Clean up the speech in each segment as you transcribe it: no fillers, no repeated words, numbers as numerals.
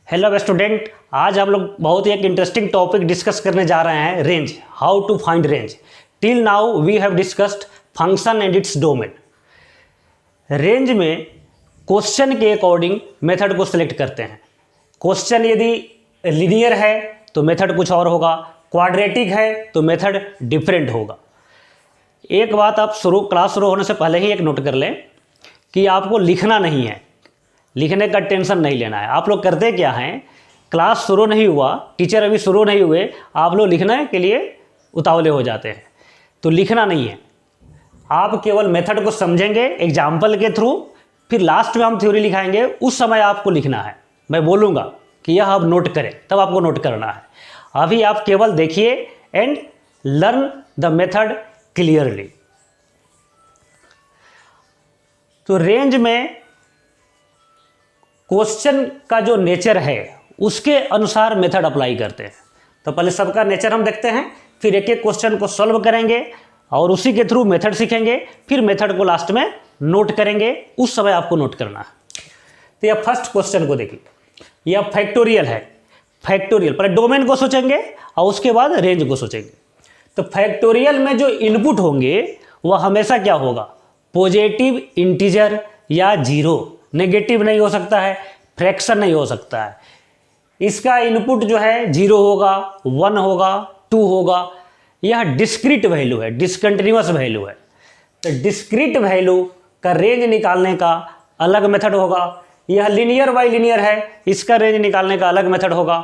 Hello student, आज हम लोग बहुत ही एक इंटरेस्टिंग टॉपिक डिस्कस करने जा रहे हैं, range. How to find range. Till now we have discussed function and its domain. Range में क्वेश्चन के अकॉर्डिंग मेथड को सिलेक्ट करते हैं। क्वेश्चन यदि लीनियर है तो मेथड कुछ और होगा, क्वाड्रेटिक है तो मेथड डिफरेंट होगा। एक बात आप क्लास शुरू होने से पहले ही एक नोट कर लें कि आपको लिखना नहीं है, लिखने का टेंशन नहीं लेना है। आप लोग करते क्या हैं, क्लास शुरू नहीं हुआ, टीचर अभी शुरू नहीं हुए, आप लोग लिखने के लिए उतावले हो जाते हैं। तो लिखना नहीं है, आप केवल मेथड को समझेंगे एग्जाम्पल के थ्रू, फिर लास्ट में हम थ्योरी लिखाएंगे, उस समय आपको लिखना है। मैं बोलूँगा कि यह आप नोट करें, तब आपको नोट करना है। अभी आप केवल देखिए and learn the method clearly. तो रेंज में क्वेश्चन का जो नेचर है उसके अनुसार मेथड अप्लाई करते हैं। तो पहले सबका नेचर हम देखते हैं, फिर एक एक क्वेश्चन को सॉल्व करेंगे और उसी के थ्रू मेथड सीखेंगे, फिर मेथड को लास्ट में नोट करेंगे, उस समय आपको नोट करना है। तो यह फर्स्ट क्वेश्चन को देखिए, यह फैक्टोरियल है। फैक्टोरियल पहले डोमेन को सोचेंगे और उसके बाद रेंज को सोचेंगे। तो फैक्टोरियल में जो इनपुट होंगे वह हमेशा क्या होगा, पॉजिटिव इंटीजर या जीरो। नेगेटिव नहीं हो सकता है, फ्रैक्शन नहीं हो सकता है। इसका इनपुट जो है 0 होगा, 1 होगा, 2 होगा। यह डिस्क्रीट वैल्यू है, डिसकंटिन्यूअस वैल्यू है। तो डिस्क्रीट वैल्यू का रेंज निकालने का अलग मेथड होगा। यह लीनियर बाई लीनियर है, इसका रेंज निकालने का अलग मेथड होगा।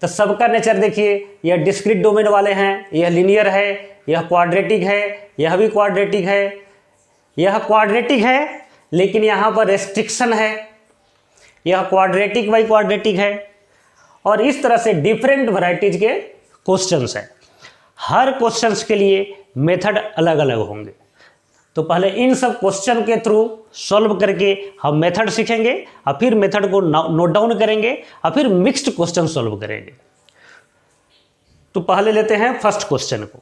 तो सबका नेचर देखिए, यह डिस्क्रीट डोमेन वाले हैं, यह लीनियर है, यह क्वाड्रेटिक है, यह भी क्वाड्रेटिक है, यह क्वाड्रेटिक है, लेकिन यहाँ पर रेस्ट्रिक्शन है, यह क्वाड्रेटिक बाई क्वाड्रेटिक है। और इस तरह से डिफरेंट वैरायटीज के क्वेश्चंस हैं। हर क्वेश्चंस के लिए मेथड अलग अलग होंगे। तो पहले इन सब क्वेश्चन के थ्रू सॉल्व करके हम मेथड सीखेंगे और फिर मेथड को नोट डाउन करेंगे और फिर मिक्स्ड क्वेश्चन सॉल्व करेंगे। तो पहले लेते हैं फर्स्ट क्वेश्चन को।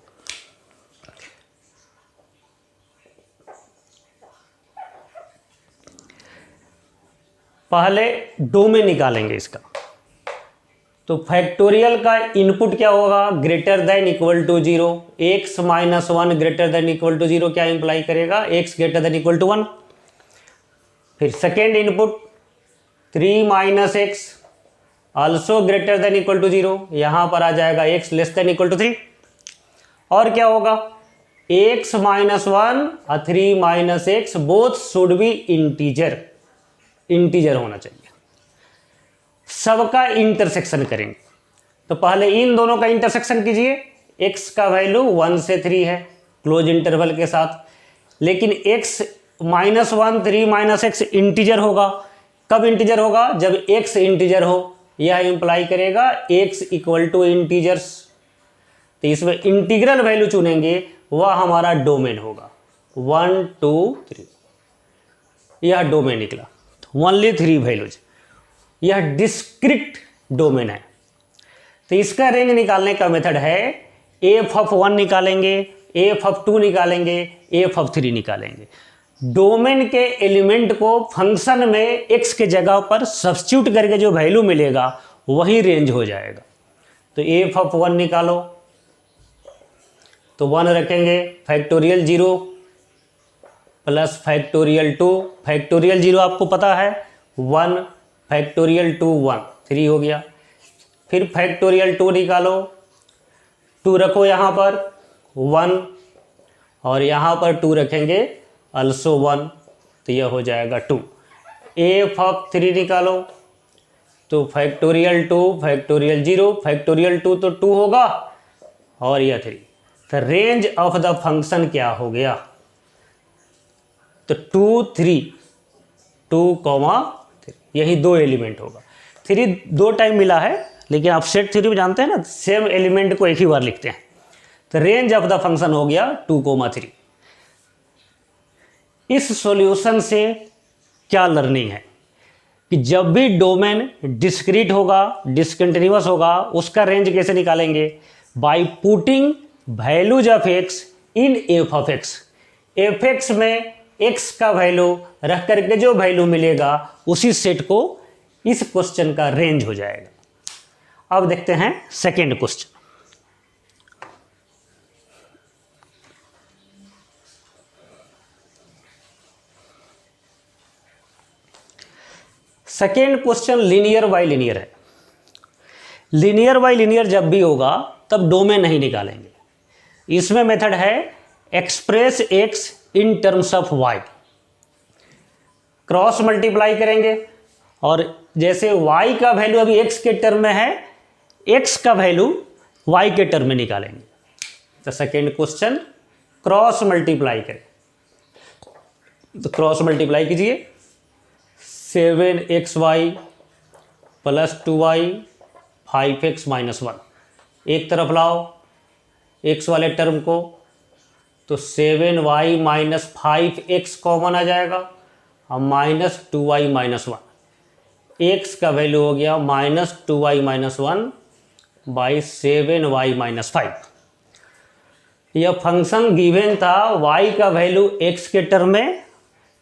पहले डोमेन निकालेंगे इसका। तो फैक्टोरियल का इनपुट क्या होगा, greater than equal to 0। x minus 1 greater than equal to 0 क्या इंप्लाई करेगा, x greater than equal to 1। फिर second input 3 minus x also greater than equal to 0, यहां पर आ जाएगा x less than equal to 3। और क्या होगा, x माइनस 1 और 3 minus x both should be integer, integer होना चाहिए। सबका इंटरसेक्शन करेंगे। तो पहले इन दोनों का इंटरसेक्शन कीजिए। x का वैल्यू 1 से 3 है क्लोज इंटरवल के साथ, लेकिन x minus 1 3 minus x integer होगा। कब इंटीजर होगा, जब x इंटीजर हो। यह इंप्लाई करेगा x इक्वल टू इंटीजर्स। तो इसमें इंटीग्रल वैल्यू चुनेंगे, वह हमारा डोमेन होगा 1 2 3। यह डोमेन निकला, ओनली 3 वैल्यूज। यह डिस्क्रीट डोमेन है। तो इसका रेंज निकालने का मेथड है, एफ ऑफ 1 निकालेंगे, एफ ऑफ 2 निकालेंगे, एफ ऑफ 3 निकालेंगे। डोमेन के एलिमेंट को फंक्शन में x के जगह पर सब्स्टिट्यूट करके जो वैल्यू मिलेगा वही रेंज हो जाएगा। तो एफ ऑफ 1 निकालो, तो 1 रखेंगे, फैक्टोरियल 0 प्लस फैक्टोरियल 2। फैक्टोरियल 0 आपको पता है 1, फैक्टोरियल 2 1, 3 हो गया। फिर फैक्टोरियल 2 निकालो, 2 रखो यहाँ पर 1 और यहाँ पर 2 रखेंगे अल्सो 1, तो यह हो जाएगा 2। एफ ऑफ 3 निकालो, तो फैक्टोरियल 2 फैक्टोरियल 0, फैक्टोरियल 2 तो 2 होगा और यह 3। तो रेंज ऑफ द फंक्शन क्या हो गया, तो 2 3 2, यही 2 एलिमेंट होगा। 3 2 टाइम मिला है, लेकिन आप सेट थ्योरी में जानते हैं ना, सेम एलिमेंट को एक ही बार लिखते हैं। तो रेंज ऑफ द फंक्शन हो गया 2, 3। इस सॉल्यूशन से क्या लर्निंग है कि जब भी डोमेन डिस्क्रीट होगा, डिसकंटिन्यूअस होगा, उसका रेंज कैसे निकालेंगे, by putting values of x in F of x। F x में x का वैल्यू रख करके जो वैल्यू मिलेगा उसी सेट को इस क्वेश्चन का रेंज हो जाएगा। अब देखते हैं second question. Second question linear bye linear है। लीनियर बाय लीनियर जब भी होगा तब डोमेन नहीं निकालेंगे। इसमें मेथड है express x in terms of y. Cross multiply करेंगे और जैसे y का वैल्यू अभी x के टर्म में है, x का वैल्यू y के टर्म में निकालेंगे। तो सेकेंड क्वेश्चन क्रॉस मल्टीप्लाई करें, तो क्रॉस मल्टीप्लाई कीजिए 7xy plus 2y 5x minus 1, एक तरफ लाओ x वाले टर्म को, तो 7y माइनस 5x कॉमन आ जाएगा और माइनस 2y माइनस 1, x का वैल्यू हो गया minus 2y minus 1 by 7y minus 5। यह फंक्शन गिवन था, y का वैल्यू x के टर्म में,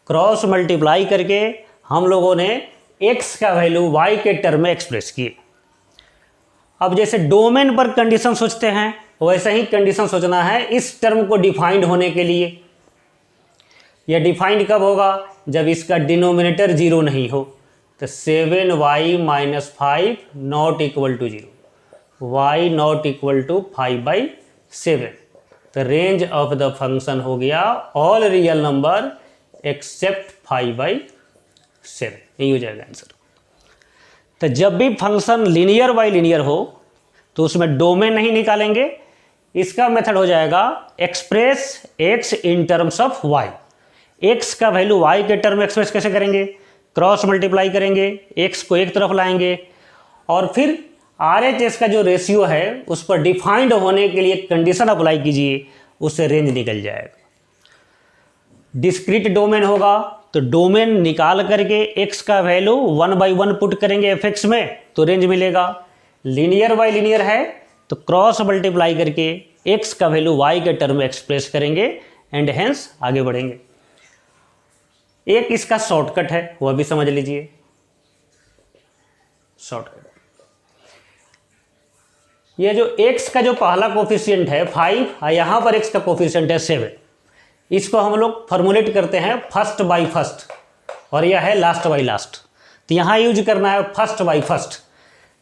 क्रॉस मल्टीप्लाई करके हम लोगों ने x का वैल्यू y के टर्म में एक्सप्रेस किए। अब जैसे डोमेन पर कंडीशन सोचते हैं वैसा ही कंडीशन सोचना है इस टर्म को डिफाइंड होने के लिए। यह डिफाइंड कब होगा? जब इसका डिनोमिनेटर जीरो नहीं हो। तो 7y minus 5 not equal to 0, y not equal to 5/7। तो रेंज ऑफ द फंक्शन हो गया ऑल रियल नंबर एक्सेप्ट 5/7। यही हो जाएगा आंसर। तो जब भी फंक्शन लीनियर बाय लीनियर हो तो उसमें डोमेन नहीं निकालेंगे। इसका मेथड हो जाएगा express x in terms of y। x का वैल्यू y के टर्म में एक्सप्रेस कैसे करेंगे? क्रॉस मल्टीप्लाई करेंगे, x को एक तरफ लाएंगे और फिर RHS का जो रेशियो है उस पर डिफाइंड होने के लिए कंडीशन अप्लाई कीजिए, उससे रेंज निकल जाएगा। डिस्क्रीट डोमेन होगा तो डोमेन निकाल करके x का वैल्यू 1/1 पुट करेंगे fx में तो रेंज मिलेगा। लीनियर बाय लीनियर है तो क्रॉस मल्टीप्लाई करके x का वैल्यू y के टर्म में एक्सप्रेस करेंगे एंड हेंस आगे बढ़ेंगे। एक इसका शॉर्टकट है, वह भी समझ लीजिए। शॉर्टकट, यह जो x का जो पहला कोफिशिएंट है 5 और यहाँ पर x का कोफिशिएंट है 7, इसको हम लोग फॉर्मुलेट करते हैं फर्स्ट बाई फर्स्ट और यह है लास्ट बाई लास्ट। तो यहाँ यूज करना है फर्स्ट बाई फर्स्ट।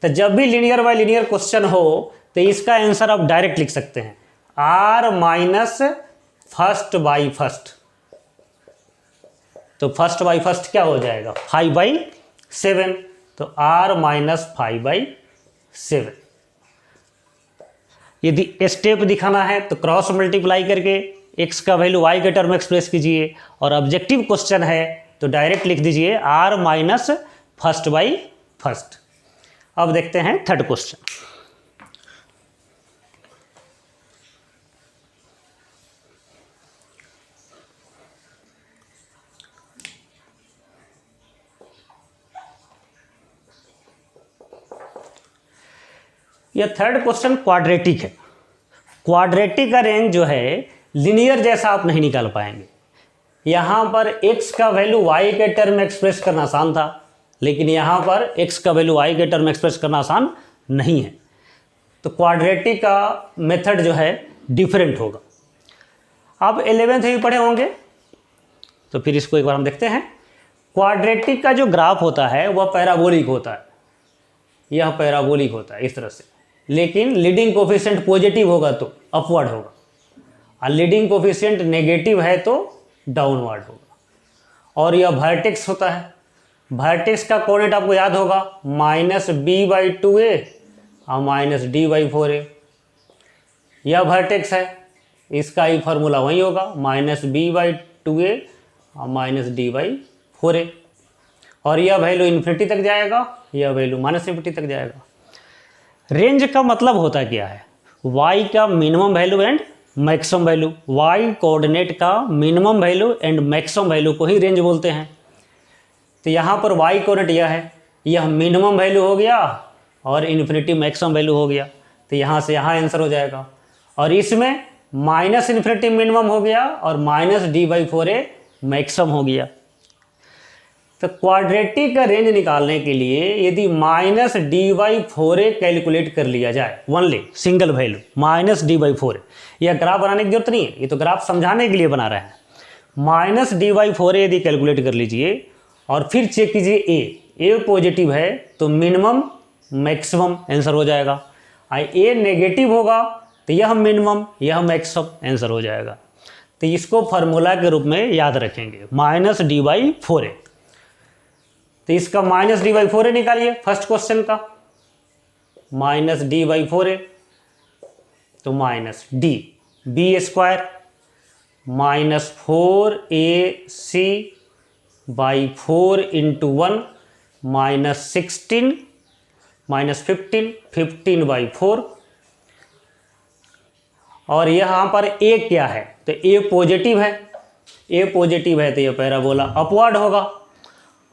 तो जब भी लीनियर बाय लीनियर क्वेश्चन हो तो इसका आंसर आप डायरेक्ट लिख सकते हैं r minus first by first. तो फर्स्ट बाई फर्स्ट क्या हो जाएगा? 5/7। तो r माइनस 5/7। यदि स्टेप दिखाना है तो क्रॉस मल्टीप्लाई करके x का वैल्यू y के टर्म में एक्सप्रेस कीजिए और ऑब्जेक्टिव क्वेश्चन है तो डायरेक्ट लिख दीजिए r minus first by first. अब देखते हैं थर्ड क्वेश्चन। यह थर्ड क्वेश्चन क्वाड्रेटिक है। क्वाड्रेटिक का रेंज जो है लिनियर जैसा आप नहीं निकाल पाएंगे। यहाँ पर x का वैल्यू y के टर्म में एक्सप्रेस करना आसान था, लेकिन यहाँ पर x का वैल्यू y के टर्म में एक्सप्रेस करना आसान नहीं है। तो क्वाड्रेटिक का मेथड जो है डिफरेंट होगा। आप 11th में भी पढ़े होंगे तो फिर इसको एक बार हम देखते हैं। क्वाड्रेटिक का जो ग्राफ होता है वह पैराबोलिक होता है। यह पैराबोलिक होता है इस तरह से, लेकिन लीडिंग कोफिशिएंट पॉजिटिव होगा तो अपवर्ड होगा और लीडिंग कोफिशिएंट नेगेटिव है तो डाउनवर्ड होगा। और यह वर्टेक्स होता है। वर्टेक्स का कोऑर्डिनेट आपको याद होगा -b/2a और -d/4a। यह वर्टेक्स है, इसका ही फार्मूला वही होगा -b/2a और -d/4a। और यह वैल्यू इन्फिनिटी तक जाएगा, यह वैल्यू -इन्फिनिटी तक जाएगा। रेंज का मतलब होता क्या है? y का minimum value and maximum value. y coordinate का minimum value and maximum value को ही रेंज बोलते हैं। तो यहाँ पर y कोऑर्डिनेट यह है, यह मिनिमम वैल्यू हो गया और इन्फिनिटी मैक्सिमम वैल्यू हो गया। तो यहाँ से यहाँ आंसर हो जाएगा। और इसमें -इन्फिनिटी मिनिमम हो गया और -d/4a मैक्सिमम हो गया। तो क्वाड्रेटिक का रेंज निकालने के लिए यदि -d/4a कैलकुलेट कर लिया जाए, ओनली सिंगल वैल्यू -d/4a, यह ग्राफ बनाने की जरूरत नहीं है, ये तो ग्राफ समझाने के लिए बना रहे हैं। -d/4a यदि कैलकुलेट कर लीजिए और फिर चेक कीजिए ए पॉजिटिव है तो मिनिमम मैक्सिमम आंसर हो जाएगा, ए नेगेटिव होगा तो यह मिनिमम यह मैक्सिमम आंसर हो जाएगा। तो इसको फार्मूला के रूप में याद रखेंगे -d/4a। तो इसका -d/4a निकालिए फर्स्ट क्वेश्चन का, -d/4a तो -d b² -4ac/4 × 1 -16 -15 15/4, और यहाँ पर a क्या है तो a पॉजिटिव है, a पॉजिटिव है तो ये पैराबोला अपवर्ड होगा,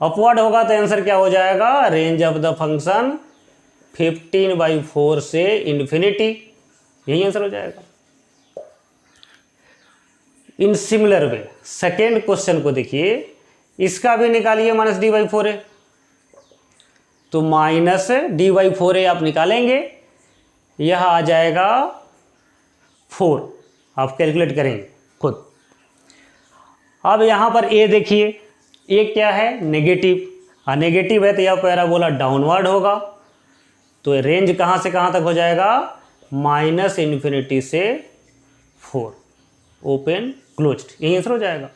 अपवर्ड होगा तो आंसर क्या हो जाएगा, रेंज ऑफ द फंक्शन 15/4 से इन्फिनिटी, यही आंसर हो जाएगा। In similar way second question को देखिए, इसका भी निकालिए -d/4a, तो -d/4a आप निकालेंगे, यह आ जाएगा 4, आप कैलकुलेट करेंगे खुद। अब यहाँ पर a देखिए, a क्या है नेगेटिव, नेगेटिव है तो यह पैराबोला डाउनवर्ड होगा, तो रेंज कहाँ से कहाँ तक हो जाएगा, -∞ से 4, ओपन क्लोज्ड, यही आंसर हो जाएगा।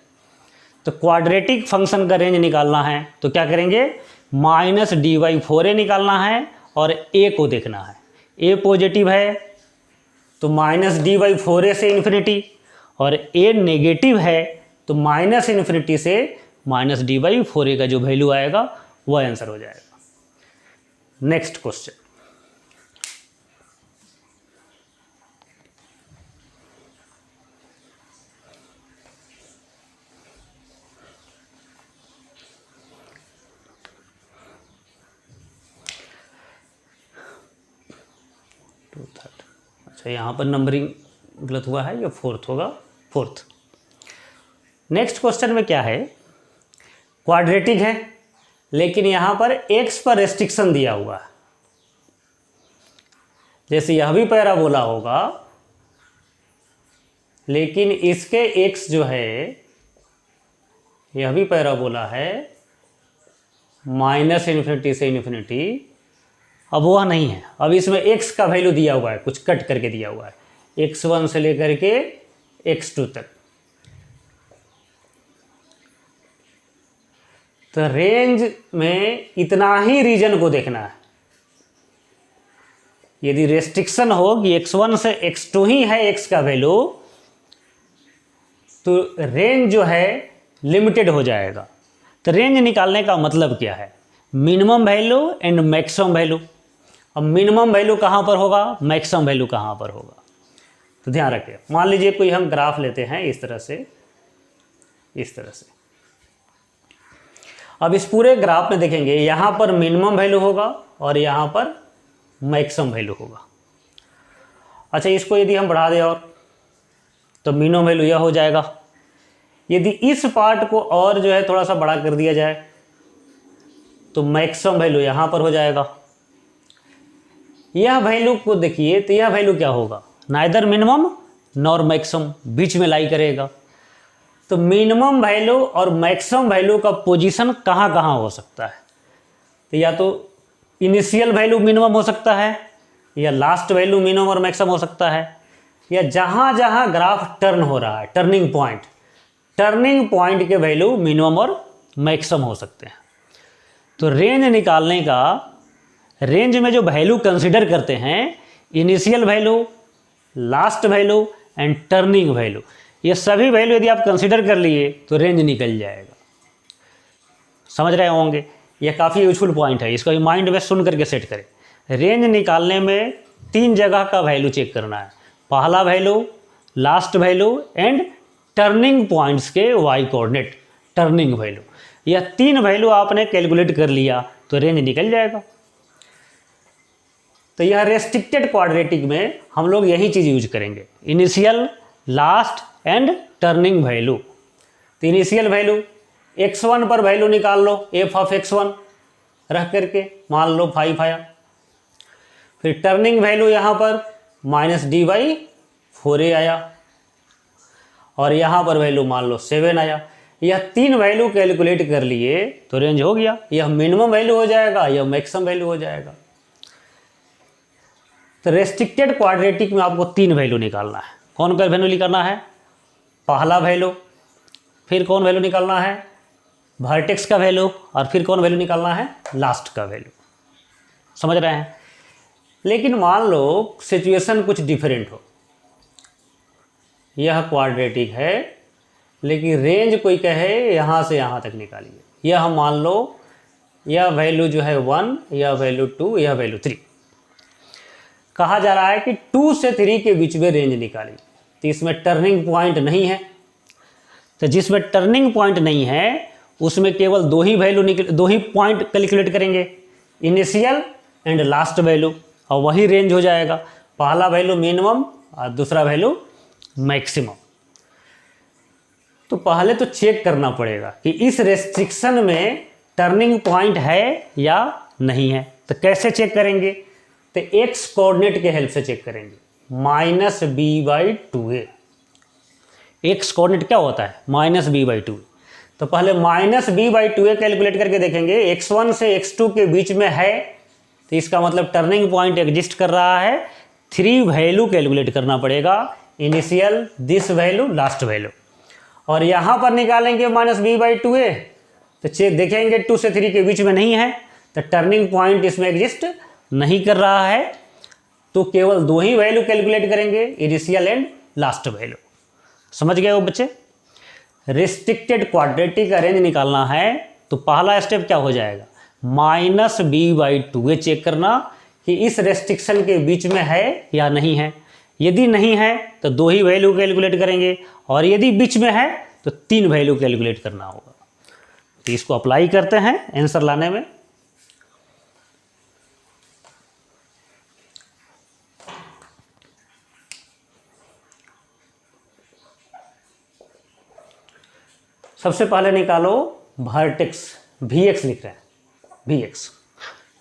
तो क्वाड्रेटिक फंक्शन का रेंज निकालना है तो क्या करेंगे, -d/4a निकालना है और a को देखना है, a पॉजिटिव है तो -d/4a से इन्फिनिटी, और a नेगेटिव है तो -∞ से -d/4a का जो वैल्यू आएगा वह आंसर हो जाएगा। नेक्स्ट क्वेश्चन, अच्छा यहाँ पर नंबरिंग गलत हुआ है, ये 4th होगा, 4th। नेक्स्ट क्वेश्चन में क्या है, क्वाड्रेटिक है लेकिन यहाँ पर x पर रेस्ट्रिक्शन दिया हुआ है, जैसे यह भी पैराबोला होगा लेकिन इसके x जो है यह भी पैराबोला है -∞ से इन्फिनिटी, अब वह नहीं है, अब इसमें x का वैल्यू दिया हुआ है, कुछ कट करके दिया हुआ है, x1 से लेकर के x2 तक। तो रेंज में इतना ही रीजन को देखना है, यदि रेस्ट्रिक्शन हो कि x1 से x2 ही है x का वैल्यू, तो रेंज जो है लिमिटेड हो जाएगा। तो रेंज निकालने का मतलब क्या है, minimum value and maximum value. अब मिनिमम वैल्यू कहाँ पर होगा, मैक्सिमम वैल्यू कहाँ पर होगा, तो ध्यान रखें। मान लीजिए कोई हम ग्राफ लेते हैं इस तरह से, इस तरह से। अब इस पूरे ग्राफ में देखेंगे यहाँ पर मिनिमम वैल्यू होगा और यहाँ पर मैक्सिमम वैल्यू होगा। अच्छा, इसको यदि हम बढ़ा दें और, तो मिनिमम वैल्यू यह हो जाएगा। यदि इस पार्ट को और जो है थोड़ा सा बड़ा कर दिया जाए तो मैक्सिमम वैल्यू यहाँ पर हो जाएगा। यह वैल्यू को देखिए तो यह वैल्यू क्या होगा, नाइदर मिनिमम नॉर मैक्सिमम, बीच में लाई करेगा। तो मिनिमम वैल्यू और मैक्सिमम वैल्यू का पोजीशन कहाँ कहाँ हो सकता है, तो या तो इनिशियल वैल्यू मिनिमम हो सकता है, या लास्ट वैल्यू मिनिमम और मैक्सिमम हो सकता है, या जहाँ जहाँ ग्राफ टर्न हो रहा है, टर्निंग पॉइंट के वैल्यू मिनिमम और मैक्सिमम हो सकते हैं। तो रेंज निकालने का, रेंज में जो वैल्यू कंसिडर करते हैं, initial value, last value and turning value, ये सभी वैल्यू यदि आप कंसिडर कर लिए तो रेंज निकल जाएगा। समझ रहे होंगे, यह काफ़ी यूजफुल पॉइंट है, इसको माइंड में सुन करके सेट करें। रेंज निकालने में 3 जगह का वैल्यू चेक करना है, पहला value, last value and turning points के वाई कोऑर्डिनेट, टर्निंग वैल्यू। यह 3 वैल्यू आपने कैलकुलेट कर लिया तो रेंज निकल जाएगा। तो यह रेस्ट्रिक्टेड क्वाड्रेटिक में हम लोग यही चीज़ यूज करेंगे, initial, last and turning value. तो इनिशियल वैल्यू x1 पर वैल्यू निकाल लो, एफ ऑफ x1 रख करके मान लो 5 आया। फिर टर्निंग वैल्यू यहाँ पर -d/4a आया, और यहाँ पर वैल्यू मान लो 7 आया। यह 3 वैल्यू कैलकुलेट कर लिए तो रेंज हो गया। यह मिनिमम वैल्यू हो जाएगा, यह मैक्सिमम वैल्यू हो जाएगा। तो रेस्ट्रिक्टेड क्वाड्रेटिक में आपको 3 वैल्यू निकालना है। कौन सा वैल्यू निकालना है? पहला वैल्यू, फिर कौन वैल्यू निकालना है? वर्टेक्स का वैल्यू, और फिर कौन वैल्यू निकालना है? लास्ट का वैल्यू। समझ रहे हैं? लेकिन मान लो सिचुएशन कुछ डिफरेंट हो, यह क्वाड्रेटिक है लेकिन रेंज कोई कहे यहाँ से यहाँ तक निकालिए। यह मान लो यह वैल्यू जो है 1, यह वैल्यू 2, यह वैल्यू 3। कहा जा रहा है कि 2 से 3 के बीच में रेंज निकालिए। तो इसमें टर्निंग पॉइंट नहीं है, तो जिसमें टर्निंग पॉइंट नहीं है उसमें केवल 2 ही पॉइंट कैलकुलेट करेंगे, इनिशियल एंड लास्ट वैल्यू, और वही रेंज हो जाएगा। पहला वैल्यू मिनिमम और दूसरा वैल्यू मैक्सिमम। तो पहले तो चेक करना पड़ेगा कि इस रेस्ट्रिक्शन में टर्निंग पॉइंट है या नहीं है। तो कैसे चेक करेंगे? तो एक्स कोऑर्डिनेट के हेल्प से चेक करेंगे, -b/2a। एक्स कोऑर्डिनेट क्या होता है? -b/2। तो पहले -b/2a कैलकुलेट करके देखेंगे। x1 से x2 के बीच में है तो इसका मतलब टर्निंग पॉइंट एग्जिस्ट कर रहा है। 3 वैल्यू कैलकुलेट करना पड़ेगा, initial, this value, last value. और यहाँ पर निकालेंगे -b/2a, तो चेक देखेंगे 2 से 3 के बीच में नहीं है, तो टर्निंग पॉइंट इसमें एग्जिस्ट नहीं कर रहा है। तो केवल 2 ही वैल्यू कैलकुलेट करेंगे, इनिशियल एंड लास्ट वैल्यू। समझ गए वो बच्चे? रिस्ट्रिक्टेड क्वाड्रेटिक का रेंज निकालना है तो पहला स्टेप क्या हो जाएगा? -b/2a चेक करना कि इस रेस्ट्रिक्शन के बीच में है या नहीं है। यदि नहीं है तो 2 ही वैल्यू कैलकुलेट करेंगे, और यदि बीच में है तो 3 वैल्यू कैलकुलेट करना होगा। तो इसको अप्लाई करते हैं आंसर लाने में। सबसे पहले निकालो वर्टेक्स, Vx लिख रहे हैं, Vx,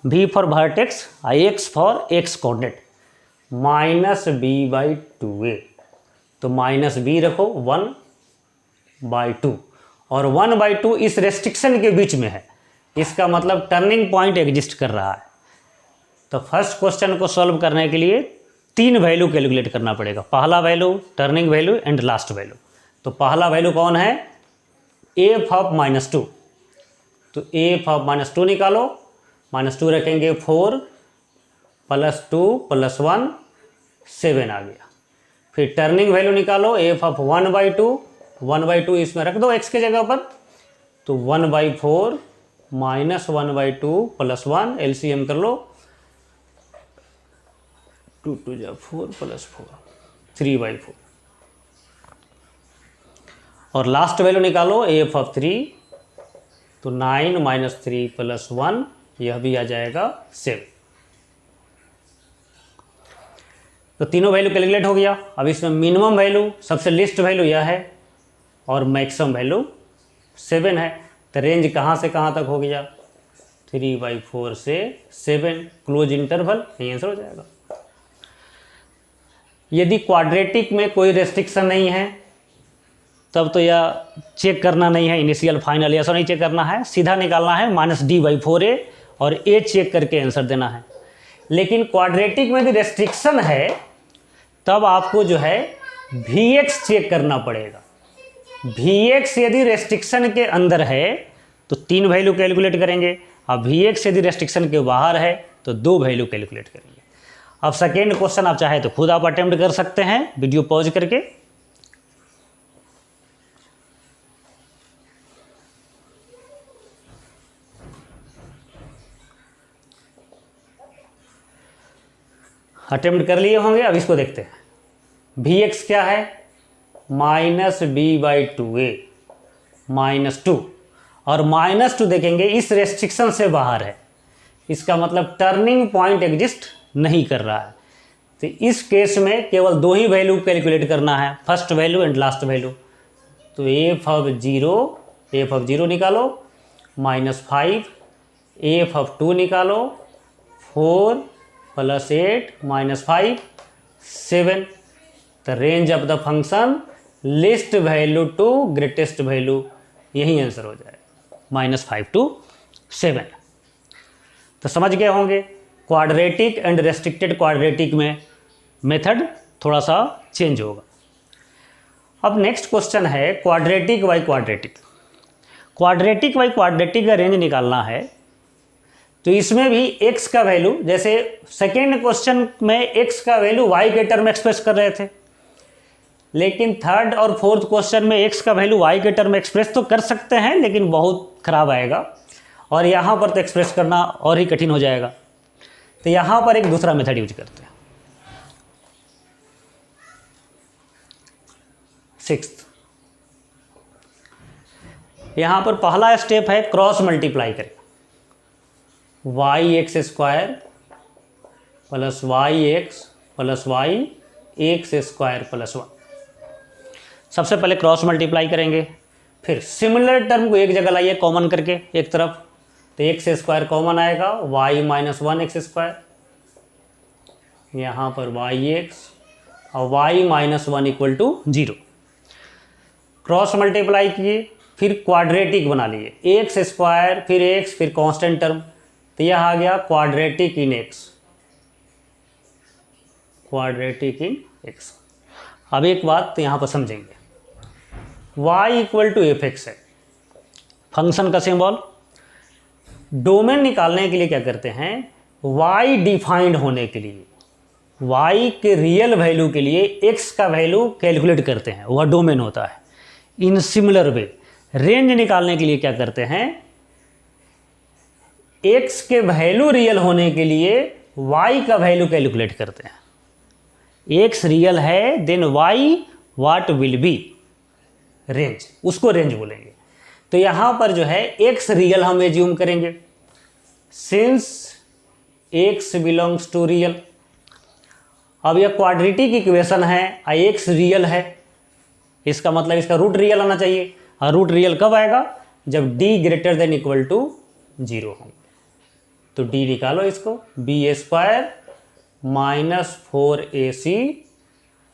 V for vertex, X for x coordinate, -b/2a। तो -b रखो 1/2, और 1/2 इस रेस्ट्रिक्शन के बीच में है, इसका मतलब टर्निंग पॉइंट एग्जिस्ट कर रहा है। तो फर्स्ट क्वेश्चन को सॉल्व करने के लिए 3 वैल्यू कैलकुलेट करना पड़ेगा। पहला value, turning value and last value. तो पहला वैल्यू कौन है? F of -2। तो एफ ऑफ -2 निकालो, -2 रखेंगे 4 + 2 + 1 7 आ गया। फिर टर्निंग वैल्यू निकालो, एफ ऑफ 1/2, 1/2 इसमें रख दो x के जगह पर, तो 1/4 -1/2 + 1 एलसीएम कर लो, 2 × 2 = 4 + 4 3/4। और लास्ट वैल्यू निकालो, एफ ऑफ 3, तो 9 - 3 + 1, यह भी आ जाएगा 7। तो तीनों वैल्यू कैलकुलेट हो गया। अब इसमें मिनिमम वैल्यू, सबसे लिस्ट वैल्यू यह है, और मैक्सिमम वैल्यू 7 है। तो रेंज कहाँ से कहाँ तक हो गया? 3/4 से 7, क्लोज इंटरवल, यही आंसर हो जाएगा। यदि क्वाड्रेटिक में कोई रेस्ट्रिक्शन नहीं है तब तो यह चेक करना नहीं है, इनिशियल फाइनल ऐसा नहीं चेक करना है, सीधा निकालना है -d/4a और a चेक करके आंसर देना है। लेकिन क्वाड्रेटिक में यदि रेस्ट्रिक्शन है तब आपको जो है Vx चेक करना पड़ेगा। Vx यदि रेस्ट्रिक्शन के अंदर है तो 3 वैल्यू कैलकुलेट करेंगे, अब Vx यदि रेस्ट्रिक्शन के बाहर है तो 2 वैल्यू कैलकुलेट करेंगे। अब सेकेंड क्वेश्चन आप चाहे तो खुद आप अटेम्प्ट कर सकते हैं वीडियो पॉज करके। अटेम्प्ट कर लिए होंगे। अब इसको देखते हैं, Vx क्या है? -b/2a -2, और -2 देखेंगे इस रेस्ट्रिक्शन से बाहर है, इसका मतलब टर्निंग पॉइंट एग्जिस्ट नहीं कर रहा है। तो इस केस में केवल 2 ही वैल्यू कैलकुलेट करना है, first value and last value. तो एफ ऑफ 0 एफ ऑफ 0 निकालो, -5, एफ ऑफ 2 निकालो, 4 + 8 -5 7। The range of the function least value to greatest value, यही आंसर हो जाएगा, -5 to 7। तो समझ गए होंगे क्वाड्रेटिक एंड रेस्ट्रिक्टेड क्वाड्रेटिक में मेथड थोड़ा सा चेंज होगा। अब नेक्स्ट क्वेश्चन है quadratic by quadratic. Quadratic by quadratic का रेंज निकालना है, तो इसमें भी x का वैल्यू, जैसे सेकेंड क्वेश्चन में x का वैल्यू y के टर्म एक्सप्रेस कर रहे थे, लेकिन थर्ड और फोर्थ क्वेश्चन में x का वैल्यू y के टर्म एक्सप्रेस तो कर सकते हैं, लेकिन बहुत खराब आएगा, और यहाँ पर तो एक्सप्रेस करना और ही कठिन हो जाएगा। तो यहाँ पर एक दूसरा मेथड यूज करते हैं। सिक्स्थ, यहाँ पर पहला स्टेप है क्रॉस मल्टीप्लाई करें, yx² + yx + y x² + 1। सबसे पहले क्रॉस मल्टीप्लाई करेंगे, फिर सिमिलर टर्म को एक जगह लाइए कॉमन करके एक तरफ, तो x² कॉमन आएगा, y - 1x², यहाँ पर yx और y - 1 = 0। क्रॉस मल्टीप्लाई किए, फिर क्वाड्रेटिक बना लिए, x² फिर x फिर कांस्टेंट टर्म, तो यह आ गया quadratic in x, quadratic in x। अब एक बात तो यहाँ पर समझेंगे, y = f(x) है फंक्शन का सिंबल। डोमेन निकालने के लिए क्या करते हैं, y डिफाइंड होने के लिए, y के रियल वैल्यू के लिए x का वैल्यू कैलकुलेट करते हैं, वह डोमेन होता है। इन सिमिलर वे रेंज निकालने के लिए क्या करते हैं, x के वैल्यू रियल होने के लिए y का वैल्यू कैलकुलेट करते हैं। x रियल है, then y what will be range, उसको रेंज बोलेंगे। तो यहाँ पर जो है x रियल हम एज्यूम करेंगे, since x belongs to real. अब यह क्वाड्रेटिक इक्वेशन है, x रियल है, इसका मतलब इसका रूट रियल आना चाहिए, और रूट रियल कब आएगा, जब d > 0 हो। तो d निकालो इसको, b² - 4ac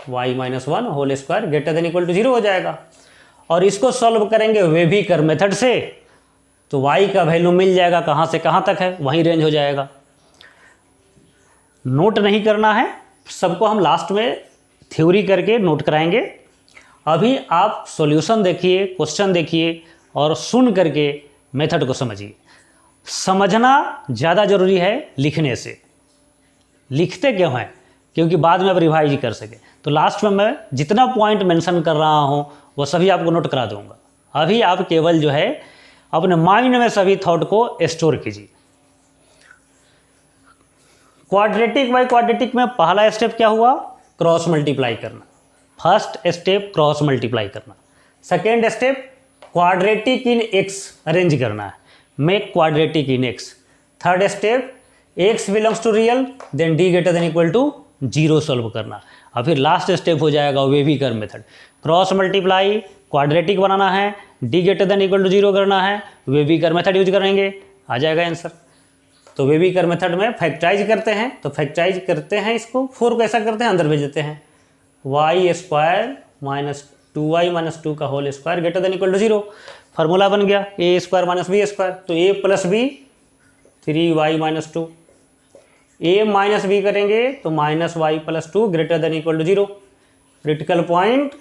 y - 1 whole square > 0 हो जाएगा। और इसको सॉल्व करेंगे वेविकर मेथड से, तो y का वैल्यू मिल जाएगा, कहाँ से कहाँ तक है, वहीं रेंज हो जाएगा। नोट नहीं करना है, सबको हम लास्ट में थ्योरी करके नोट कराएंगे। अभी आप सॉल्यूशन देखिए, क्वेश्चन देखिए और सुन करके मेथड को समझिए। समझना ज़्यादा ज़रूरी है लिखने से। लिखते क्यों हैं, क्योंकि बाद में आप रिवाइज कर सके। तो लास्ट में मैं जितना पॉइंट मेंशन कर रहा हूँ वो सभी आपको नोट करा दूंगा। अभी आप केवल जो है अपने माइंड में सभी थॉट को स्टोर कीजिए। क्वाड्रेटिक बाई क्वाड्रेटिक में पहला स्टेप क्या हुआ, क्रॉस मल्टीप्लाई करना। फर्स्ट स्टेप क्रॉस मल्टीप्लाई करना। Second step quadratic in x arrange करना है, make quadratic in x. Third step x belongs to real, then d > 0 solve करना। और फिर लास्ट स्टेप हो जाएगा wavy curve method. Cross multiply quadratic बनाना है, d > 0 करना है, वेविकर मेथड यूज करेंगे, आ जाएगा आंसर। तो वेविकर मेथड में फैक्टराइज करते हैं, तो फैक्टराइज करते हैं इसको, 4 को ऐसा करते हैं अंदर भेज देते हैं, y² - 2y - 2 का होल स्क्वायर > 0। फार्मूला बन गया a² - b², तो a + b 3y - 2, a - b करेंगे तो -y + 2 > 0। Critical point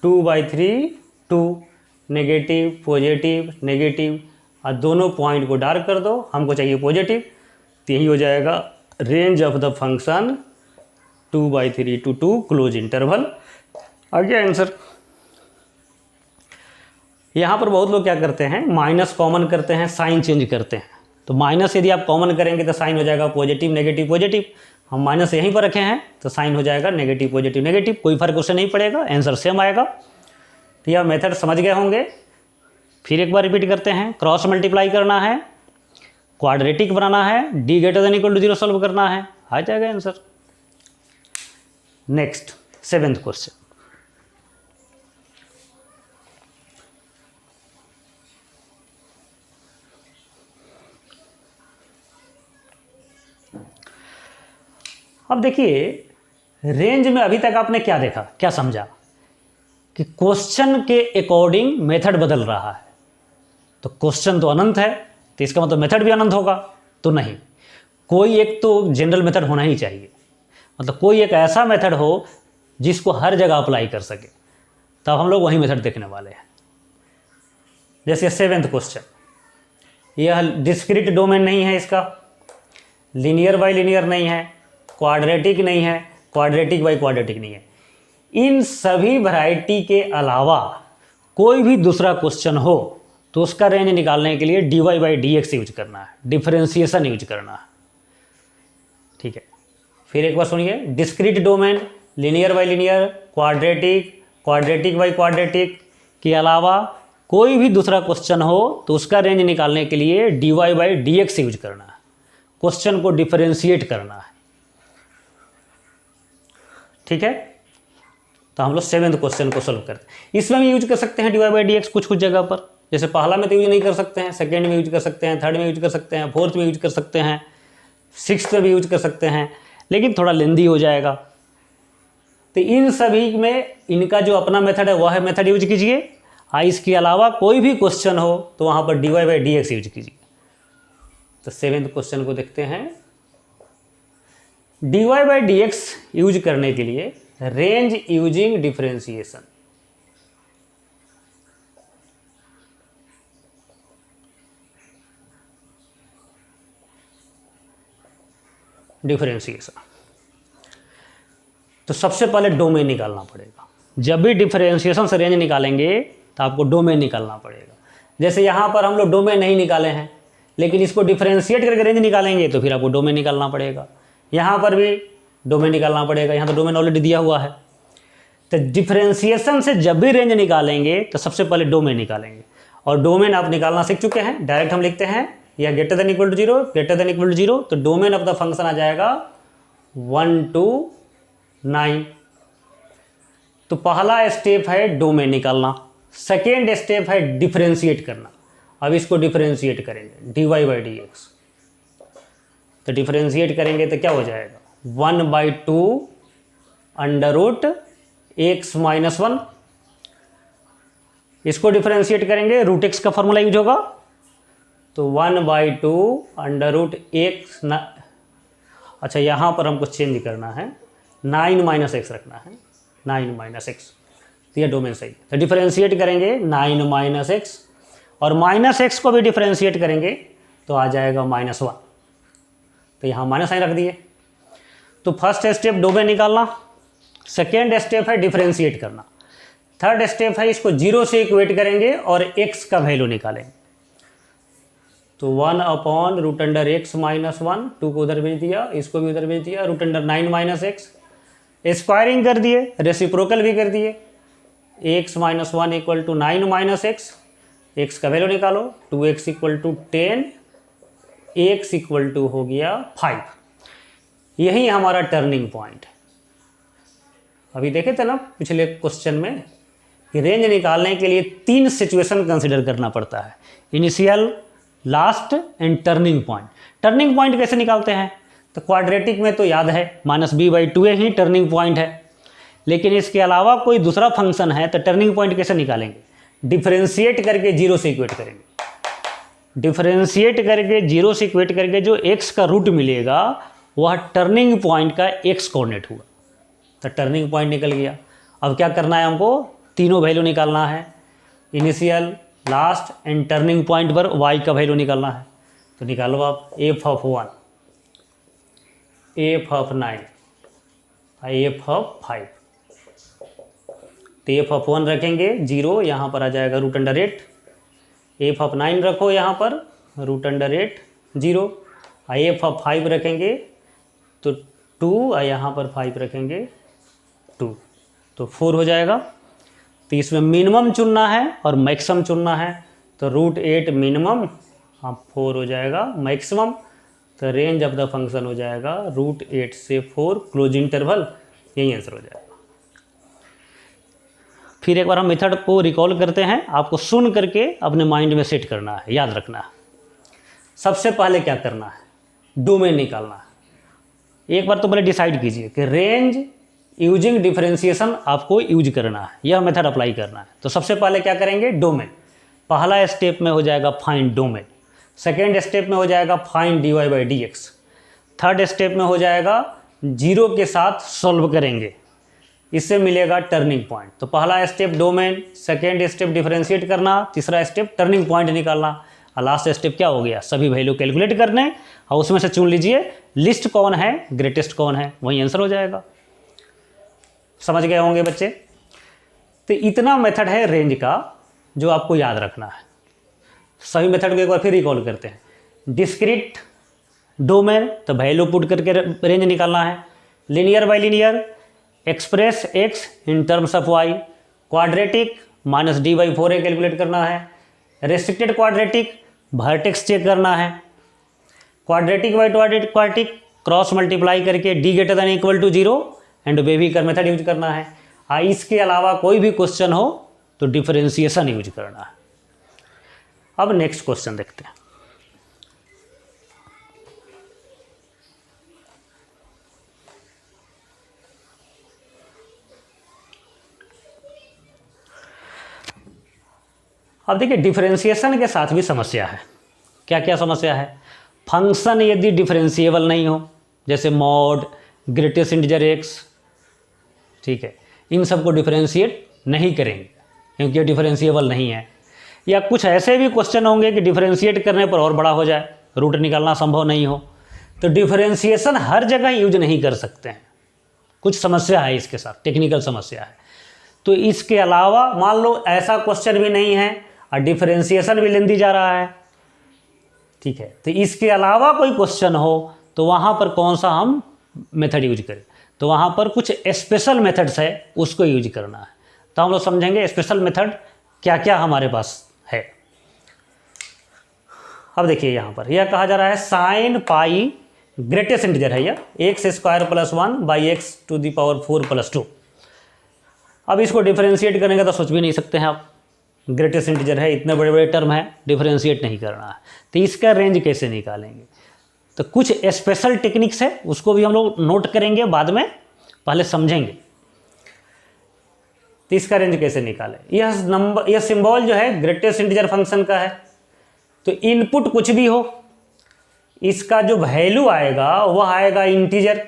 2/3 2, negative positive negative, और दोनों पॉइंट को डार्क कर दो, हमको चाहिए पॉजिटिव, तो यही हो जाएगा range of the function 2/3 to 2 close interval. आ गया आंसर। यहाँ पर बहुत लोग क्या करते हैं, माइनस कॉमन करते हैं, साइन चेंज करते हैं। तो माइनस यदि आप कॉमन करेंगे तो साइन हो जाएगा पॉजिटिव नेगेटिव पॉजिटिव। हम माइनस यहीं पर रखे हैं तो साइन हो जाएगा नेगेटिव पॉजिटिव नेगेटिव, कोई फर्क उससे नहीं पड़ेगा, आंसर सेम आएगा। तो यह मेथड समझ गए होंगे। फिर एक बार रिपीट करते हैं, क्रॉस मल्टीप्लाई करना है, क्वाड्रेटिक बनाना है, d > 0 सॉल्व करना है, आ जाएगा आंसर। Next 7th question. अब देखिए रेंज में अभी तक आपने क्या देखा, क्या समझा कि क्वेश्चन के अकॉर्डिंग मेथड बदल रहा है। तो क्वेश्चन तो अनंत है तो इसका मतलब मेथड भी अनंत होगा, तो नहीं, कोई एक तो जनरल मेथड होना ही चाहिए, मतलब कोई एक ऐसा मेथड हो जिसको हर जगह अप्लाई कर सके, तब हम लोग वही मेथड देखने वाले हैं। जैसे 7th क्वेश्चन, यह डिस्क्रीट डोमेन नहीं है, इसका लीनियर बाय लीनियर नहीं है, क्वाड्रेटिक नहीं है, क्वाड्रेटिक बाय क्वाड्रेटिक नहीं है। इन सभी वैरायटी के अलावा कोई भी दूसरा क्वेश्चन हो तो उसका रेंज निकालने के लिए dy बाई dx यूज करना है, डिफरेंशिएशन यूज करना है। ठीक है, फिर एक बार सुनिए, discrete domain, linear bye linear, quadratic, quadratic by quadratic के अलावा कोई भी दूसरा क्वेश्चन हो तो उसका रेंज निकालने के लिए dy बाई dx यूज करना है, क्वेश्चन को डिफरेंशिएट करना है। ठीक है, तो हम लोग 7th क्वेश्चन को सोल्व करते हैं। इसमें भी यूज कर सकते हैं dy बाई dx कुछ कुछ जगह पर, जैसे पहला में तो यूज नहीं कर सकते हैं, सेकेंड में यूज कर सकते हैं, थर्ड में यूज कर सकते हैं, फोर्थ में यूज कर सकते हैं, 6th में भी यूज कर सकते हैं, लेकिन थोड़ा लेंदी हो जाएगा। तो इन सभी में इनका जो अपना मेथड है वह मेथड यूज कीजिए, इसके अलावा कोई भी क्वेश्चन हो तो वहाँ पर dy बाई dx यूज कीजिए। तो 7th क्वेश्चन को देखते हैं। dy बाई dx यूज करने के लिए रेंज यूजिंग डिफरेंशिएशन, तो सबसे पहले डोमेन निकालना पड़ेगा। जब भी डिफरेंशिएशन से रेंज निकालेंगे तो आपको डोमेन निकालना पड़ेगा। जैसे यहाँ पर हम लोग डोमेन नहीं निकाले हैं, लेकिन इसको डिफरेंशिएट करके रेंज निकालेंगे तो फिर आपको डोमेन निकालना पड़ेगा। यहाँ पर भी डोमेन निकालना पड़ेगा, यहाँ तो डोमेन ऑलरेडी दिया हुआ है। तो डिफरेंशिएशन से जब भी रेंज निकालेंगे तो सबसे पहले डोमेन निकालेंगे, और डोमेन आप निकालना सीख चुके हैं। डायरेक्ट हम लिखते हैं या greater than equal to 0, greater than equal to 0, तो डोमेन ऑफ द फंक्शन आ जाएगा 1 to 9। तो पहला स्टेप है डोमेन निकालना, सेकेंड स्टेप है डिफरेंशिएट करना। अब इसको डिफरेंशिएट करेंगे dy बाई dx, तो डिफरेंशिएट करेंगे तो क्या हो जाएगा 1/2 अंडर रूट x माइनस 1। इसको डिफरेंशिएट करेंगे, रूट x का फॉर्मूला यूज होगा, तो 1/2 अंडर रूट x। अच्छा, यहाँ पर हमको चेंज करना है, 9 माइनस एक्स रखना है, 9 माइनस एक्स, तो यह डोमेन सही। तो डिफरेंशिएट करेंगे 9 माइनस एक्स, और माइनस एक्स को भी डिफरेंशिएट करेंगे तो आ जाएगा -1, तो यहाँ माइनस साइन रख दिए। तो फर्स्ट स्टेप डोमेन निकालना, सेकेंड स्टेप है डिफरेंशिएट करना, थर्ड स्टेप है इसको 0 से इक्वेट करेंगे और x का वैल्यू निकालेंगे। तो 1/√x माइनस 1, 2 को उधर भेज दिया, इसको भी उधर भेज दिया, √9 माइनस एक्स, स्क्वायरिंग कर दिए, रेसिप्रोकल भी कर दिए, x minus 1 equal to 9 minus x, x का वैल्यू निकालो, 2x equal to 10, x equal to हो गया 5। यही हमारा टर्निंग पॉइंट है। अभी देखे थे ना पिछले क्वेश्चन में कि रेंज निकालने के लिए 3 सिचुएशन कंसिडर करना पड़ता है, initial, last and turning point. Turning point कैसे निकालते हैं, तो क्वाड्रेटिक में तो याद है -b/2a ही टर्निंग पॉइंट है, लेकिन इसके अलावा कोई दूसरा फंक्शन है तो टर्निंग पॉइंट कैसे निकालेंगे, डिफरेंशिएट करके 0 से इक्वेट करेंगे। डिफरेंशिएट करके 0 से इक्वेट करके जो x का रूट मिलेगा वह टर्निंग पॉइंट का x कोऑर्डिनेट हुआ, तो टर्निंग पॉइंट निकल गया। अब क्या करना है, हमको तीनों वैल्यू निकालना है, initial, last and turning point पर y का वैल्यू निकालना है। तो निकालो आप, f(1), f(9), f(5). तो f(1) रखेंगे 0, यहाँ पर आ जाएगा √8, f(9) रखो यहाँ पर √8 0, f(5) रखेंगे तो 2, और यहाँ पर 5 रखेंगे 2, तो 4 हो जाएगा। तो इसमें मिनिमम चुनना है और मैक्सिमम चुनना है, तो √8 मिनिमम, हाँ 4 हो जाएगा मैक्सिमम। तो रेंज ऑफ द फंक्शन हो जाएगा √8 से 4 क्लोज इंटरवल, यही आंसर हो जाएगा। फिर एक बार हम मेथड को रिकॉल करते हैं, आपको सुन करके अपने माइंड में सेट करना है, याद रखना है। सबसे पहले क्या करना है, डोमेन निकालना है। एक बार तो पहले डिसाइड कीजिए कि रेंज यूजिंग डिफरेंशिएशन आपको यूज करना है, यह मेथड अप्लाई करना है। तो सबसे पहले क्या करेंगे, डोमेन। पहला स्टेप में हो जाएगा फाइंड डोमेन, सेकेंड स्टेप में हो जाएगा find dy by d x, third step में हो जाएगा जीरो के साथ सॉल्व करेंगे, इससे मिलेगा टर्निंग पॉइंट। तो पहला step domain, second step differentiate करना, तीसरा स्टेप टर्निंग पॉइंट निकालना, और लास्ट स्टेप क्या हो गया, सभी वैल्यू कैलकुलेट करने और उसमें से चुन लीजिए लिस्ट कौन है, ग्रेटेस्ट कौन है, वही आंसर हो जाएगा। समझ गए होंगे बच्चे। तो इतना मेथड है रेंज का जो आपको याद रखना है। सभी मेथड को एक बार फिर रिकॉल करते हैं। डिस्क्रीट डोमेन, तो वैल्यू पुट करके रेंज निकालना है। Linear by linear, express x in terms of y. Quadratic minus D by 4 calculate करना है। रेस्ट्रिक्टेड क्वाड्रेटिक, वर्टेक्स चेक करना है। Quadratic by quadratic cross multiply करके D greater than equal to 0 and wavy curve method use करना है। इसके अलावा कोई भी क्वेश्चन हो तो डिफरेंशिएशन यूज करना है। अब नेक्स्ट क्वेश्चन देखते हैं। अब देखिए डिफरेंशिएशन के साथ भी समस्या है। क्या क्या समस्या है, फंक्शन यदि डिफरेंशिएबल नहीं हो, जैसे मॉड, ग्रेटेस्ट इंटीजर एक्स, ठीक है, इन सबको डिफरेंशिएट नहीं करेंगे क्योंकि ये डिफरेंशिएबल नहीं है। या कुछ ऐसे भी क्वेश्चन होंगे कि डिफरेंशिएट करने पर और बड़ा हो जाए, रूट निकालना संभव नहीं हो, तो डिफरेंशिएशन हर जगह यूज नहीं कर सकते हैं। कुछ समस्या है इसके साथ, टेक्निकल समस्या है। तो इसके अलावा मान लो ऐसा क्वेश्चन भी नहीं है और डिफरेंशिएशन भी लेंदी जा रहा है, ठीक है, तो इसके अलावा कोई क्वेश्चन हो तो वहाँ पर कौन सा हम मेथड यूज करें, तो वहाँ पर कुछ स्पेशल मेथड्स है उसको यूज करना है। तो हम लोग समझेंगे स्पेशल मेथड क्या क्या हमारे पास है। अब देखिए यहाँ पर यह कहा जा रहा है साइन पाई ग्रेटेस्ट इंटीजर है, यह x square plus 1 by x to the power 4 plus 2। अब इसको डिफरेंशिएट करने का तो सोच भी नहीं सकते हैं आप, ग्रेटेस्ट इंटीजर है, इतने बड़े बड़े टर्म है, डिफरेंशिएट नहीं करना है। तो इसका रेंज कैसे निकालेंगे, तो कुछ स्पेशल टेक्निक्स है उसको भी हम लोग नोट करेंगे बाद में, पहले समझेंगे। तो इसका रेंज कैसे निकालें, यह नंबर, यह सिंबल जो है ग्रेटेस्ट इंटीजर फंक्शन का है। तो इनपुट कुछ भी हो, इसका जो वैल्यू आएगा वह आएगा इंटीजर,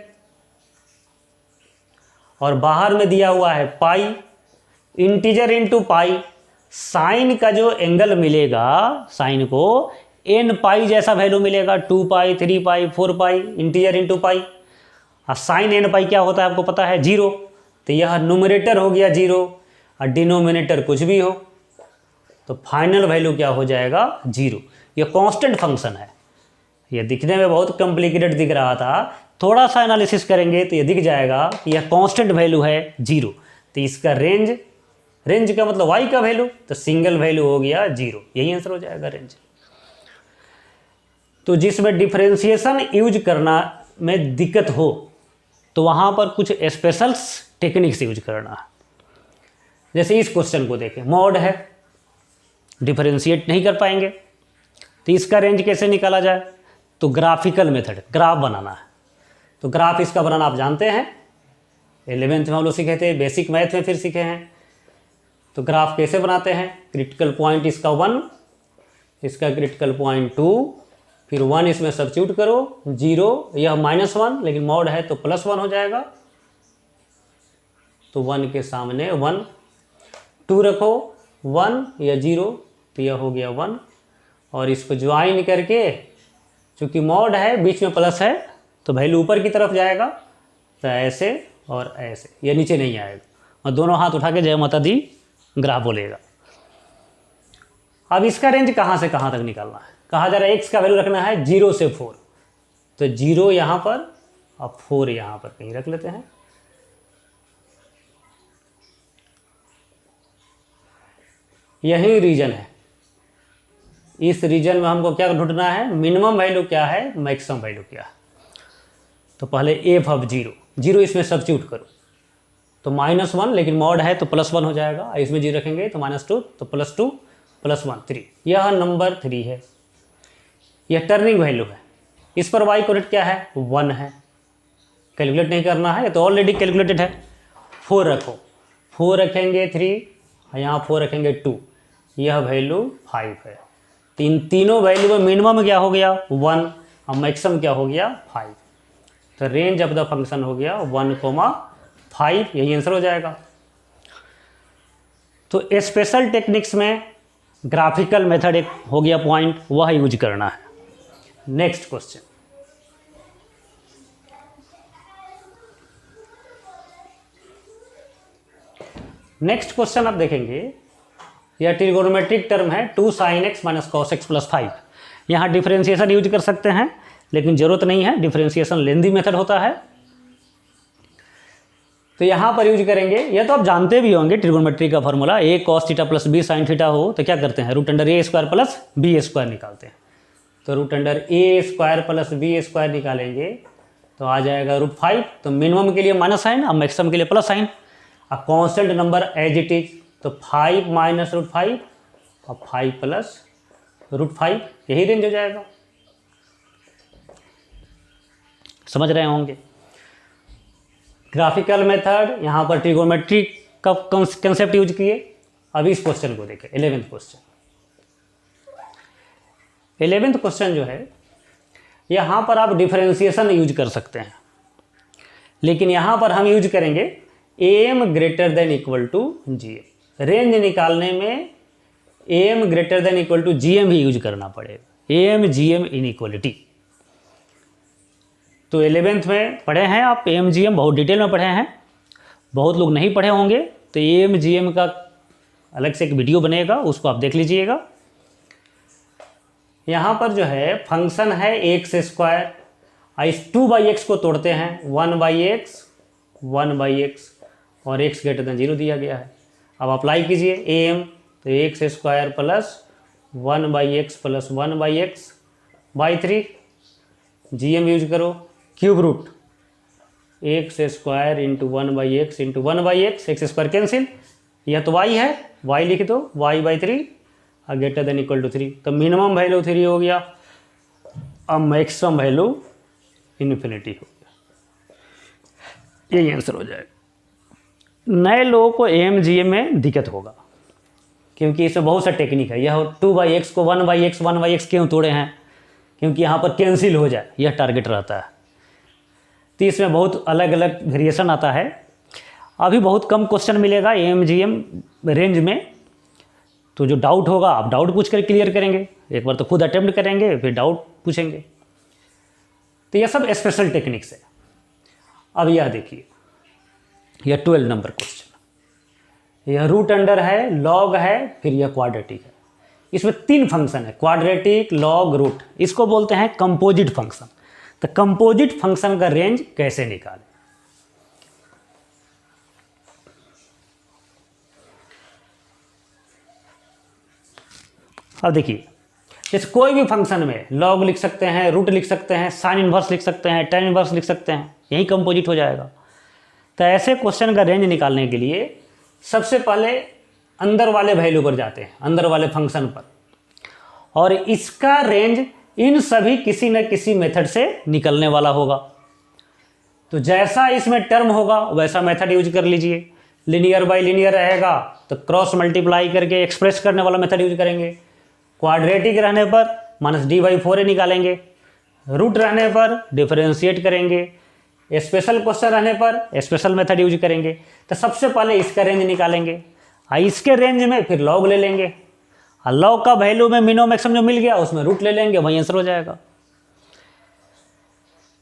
और बाहर में दिया हुआ है पाई, इंटीजर इंटू पाई। साइन का जो एंगल मिलेगा, साइन को एन पाई जैसा वैल्यू मिलेगा, 2 पाई, 3 पाई, 4 पाई, इंटीजर इंटू पाई। और साइन एन पाई क्या होता है आपको पता है, 0। तो यह न्यूमरेटर हो गया 0 और डिनोमिनेटर कुछ भी हो, तो फाइनल वैल्यू क्या हो जाएगा, 0। यह कांस्टेंट फंक्शन है। यह दिखने में बहुत कॉम्प्लिकेटेड दिख रहा था, थोड़ा सा एनालिसिस करेंगे तो यह दिख जाएगा कि यह कांस्टेंट वैल्यू है 0। तो इसका रेंज, रेंज का मतलब y का वैल्यू, तो सिंगल वैल्यू हो गया 0, यही आंसर हो जाएगा रेंज। तो जिसमें डिफरेंशिएशन यूज करना में दिक्कत हो तो वहाँ पर कुछ स्पेशल टेक्निक्स यूज करना है। जैसे इस क्वेश्चन को देखें, मॉड है, डिफरेंशिएट नहीं कर पाएंगे, तो इसका रेंज कैसे निकाला जाए, तो ग्राफिकल मेथड, ग्राफ बनाना है। तो ग्राफ इसका बनाना आप जानते हैं, 11th में हम लोग सीखे थे, बेसिक मैथ में फिर सीखे हैं। तो ग्राफ कैसे बनाते हैं, क्रिटिकल पॉइंट इसका 1, इसका क्रिटिकल पॉइंट 2, फिर 1 इसमें सब्स्टिट्यूट करो, 0, यह -1 लेकिन मॉड है तो +1 हो जाएगा, तो 1 के सामने 1, 2 रखो, 1 या 0, तो यह हो गया 1, और इसको ज्वाइन करके, चूँकि मॉड है बीच में प्लस है तो वैल्यू ऊपर की तरफ जाएगा, तो ऐसे और ऐसे, यह नीचे नहीं आएगा, और दोनों हाथ उठा के जय माता दी ग्राफ बोलेगा। अब इसका रेंज कहाँ से कहाँ तक निकालना है, कहा जा रहा है एक्स का वैल्यू रखना है 0 से 4, तो 0 यहाँ पर और 4 यहाँ पर कहीं रख लेते हैं। यही रीजन है, इस रीजन में हमको क्या ढूंढना है, मिनिमम वैल्यू क्या है, मैक्सिमम वैल्यू क्या है। तो पहले एफ ऑफ 0, 0 इसमें सब्स्टिट्यूट करो, तो -1 लेकिन मॉड है तो +1 हो जाएगा, इसमें 0 रखेंगे तो -2, तो +2 +1 3, यह नंबर 3 है। यह टर्निंग वैल्यू है, इस पर y कोऑर्डिनेट क्या है, 1 है, कैलकुलेट नहीं करना है, ये तो ऑलरेडी कैलकुलेटेड है। 4 रखो, 4 रखेंगे 3, यहाँ 4 रखेंगे 2, यह वैल्यू 5 है। तीनों वैल्यू में मिनिमम क्या हो गया 1 और मैक्सिमम क्या हो गया 5। तो रेंज ऑफ द फंक्शन हो गया 1,5, यही आंसर हो जाएगा। तो स्पेशल टेक्निक्स में ग्राफिकल मेथड एक हो गया पॉइंट, वह यूज करना है। नेक्स्ट क्वेश्चन, नेक्स्ट क्वेश्चन आप देखेंगे, यह ट्रिगोनोमेट्रिक टर्म है 2 sin x - cos x + 5। यहाँ डिफरेंशिएशन यूज कर सकते हैं, लेकिन जरूरत नहीं है, डिफरेंशिएशन लेंदी मेथड होता है। तो यहाँ पर यूज करेंगे, यह तो आप जानते भी होंगे ट्रिगोनोमेट्री का formula, a cos theta + b sin theta हो तो क्या करते हैं, √a² + b² निकालते हैं। तो √a² + b² निकालेंगे तो आ जाएगा √5। तो मिनिमम के लिए माइनस साइन और मैक्सिमम के लिए प्लस साइन। अब constant number as it is, तो 5 - √5 और 5 + √5, यही रेंज हो जाएगा। समझ रहे होंगे ग्राफिकल मेथड, यहाँ पर ट्रिगोनोमेट्री का कंसेप्ट यूज किए। अभी इस क्वेश्चन को देखें, 11th क्वेश्चन। 11th क्वेश्चन जो है, यहाँ पर आप डिफरेंशिएशन यूज कर सकते हैं, लेकिन यहाँ पर हम यूज करेंगे am > gm। रेंज निकालने में am > gm भी यूज करना पड़ेगा, am gm इनइक्वलिटी। तो 11th में पढ़े हैं आप am gm, बहुत डिटेल में पढ़े हैं, बहुत लोग नहीं पढ़े होंगे। तो am gm का अलग से एक वीडियो बनेगा, उसको आप देख लीजिएगा। यहाँ पर जो है फंक्शन है x², इस 2/x को तोड़ते हैं 1/x, 1/x और x > 0 दिया गया है। अब अप्लाई कीजिए am, तो x² + 1/x + 1/x/3, gm use करो, cube root x² × 1/x × 1/x, x² cancel, यह तो y है, y लिख दो, y/3 और > 3। तो मिनिमम वैल्यू 3 हो गया, अब मैक्सिमम वैल्यू इन्फिनिटी हो गया, यही आंसर हो जाएगा। नए लोगों को am gm में दिक्कत होगा, क्योंकि इसमें बहुत सा टेक्निक है। यह 2/x को 1/x 1/x क्यों तोड़े हैं, क्योंकि यहाँ पर कैंसिल हो जाए, यह टारगेट रहता है। तो इसमें बहुत अलग अलग वेरिएशन आता है। अभी बहुत कम क्वेश्चन मिलेगा am gm रेंज में, तो जो डाउट होगा आप डाउट पूछ कर क्लियर करेंगे। एक बार तो खुद अटेम्प्ट करेंगे, फिर डाउट पूछेंगे। तो यह सब स्पेशल टेक्निक्स है। अब यह देखिए, यह 12 नंबर क्वेश्चन, यह रूट अंडर है, लॉग है, फिर यह क्वाड्रेटिक है। इसमें 3 फंक्शन है, क्वाड्रेटिक, लॉग, रूट। इसको बोलते हैं कंपोजिट फंक्शन। तो कंपोजिट फंक्शन का रेंज कैसे निकालें। अब देखिए, जैसे कोई भी फंक्शन में लॉग लिख सकते हैं, रूट लिख सकते हैं, साइन इनवर्स लिख सकते हैं, टेन इनवर्स लिख सकते हैं, यही कंपोजिट हो जाएगा। तो ऐसे क्वेश्चन का रेंज निकालने के लिए सबसे पहले अंदर वाले वैल्यू पर जाते हैं, अंदर वाले फंक्शन पर, और इसका रेंज इन सभी किसी न किसी मेथड से निकलने वाला होगा। तो जैसा इसमें टर्म होगा वैसा मेथड यूज कर लीजिए। लिनियर बाय लिनियर रहेगा तो क्रॉस मल्टीप्लाई करके एक्सप्रेस करने वाला मेथड यूज करेंगे। क्वाड्रेटिक रहने पर -d/4a निकालेंगे। रूट रहने पर डिफरेंशिएट करेंगे। स्पेशल क्वेश्चन रहने पर स्पेशल मेथड यूज करेंगे। तो सबसे पहले इसका रेंज निकालेंगे, इसके रेंज में फिर लॉग ले लेंगे, और लॉग का वैल्यू में मिनिमम मैक्सिमम जो मिल गया उसमें रूट ले लेंगे, वही आंसर हो जाएगा।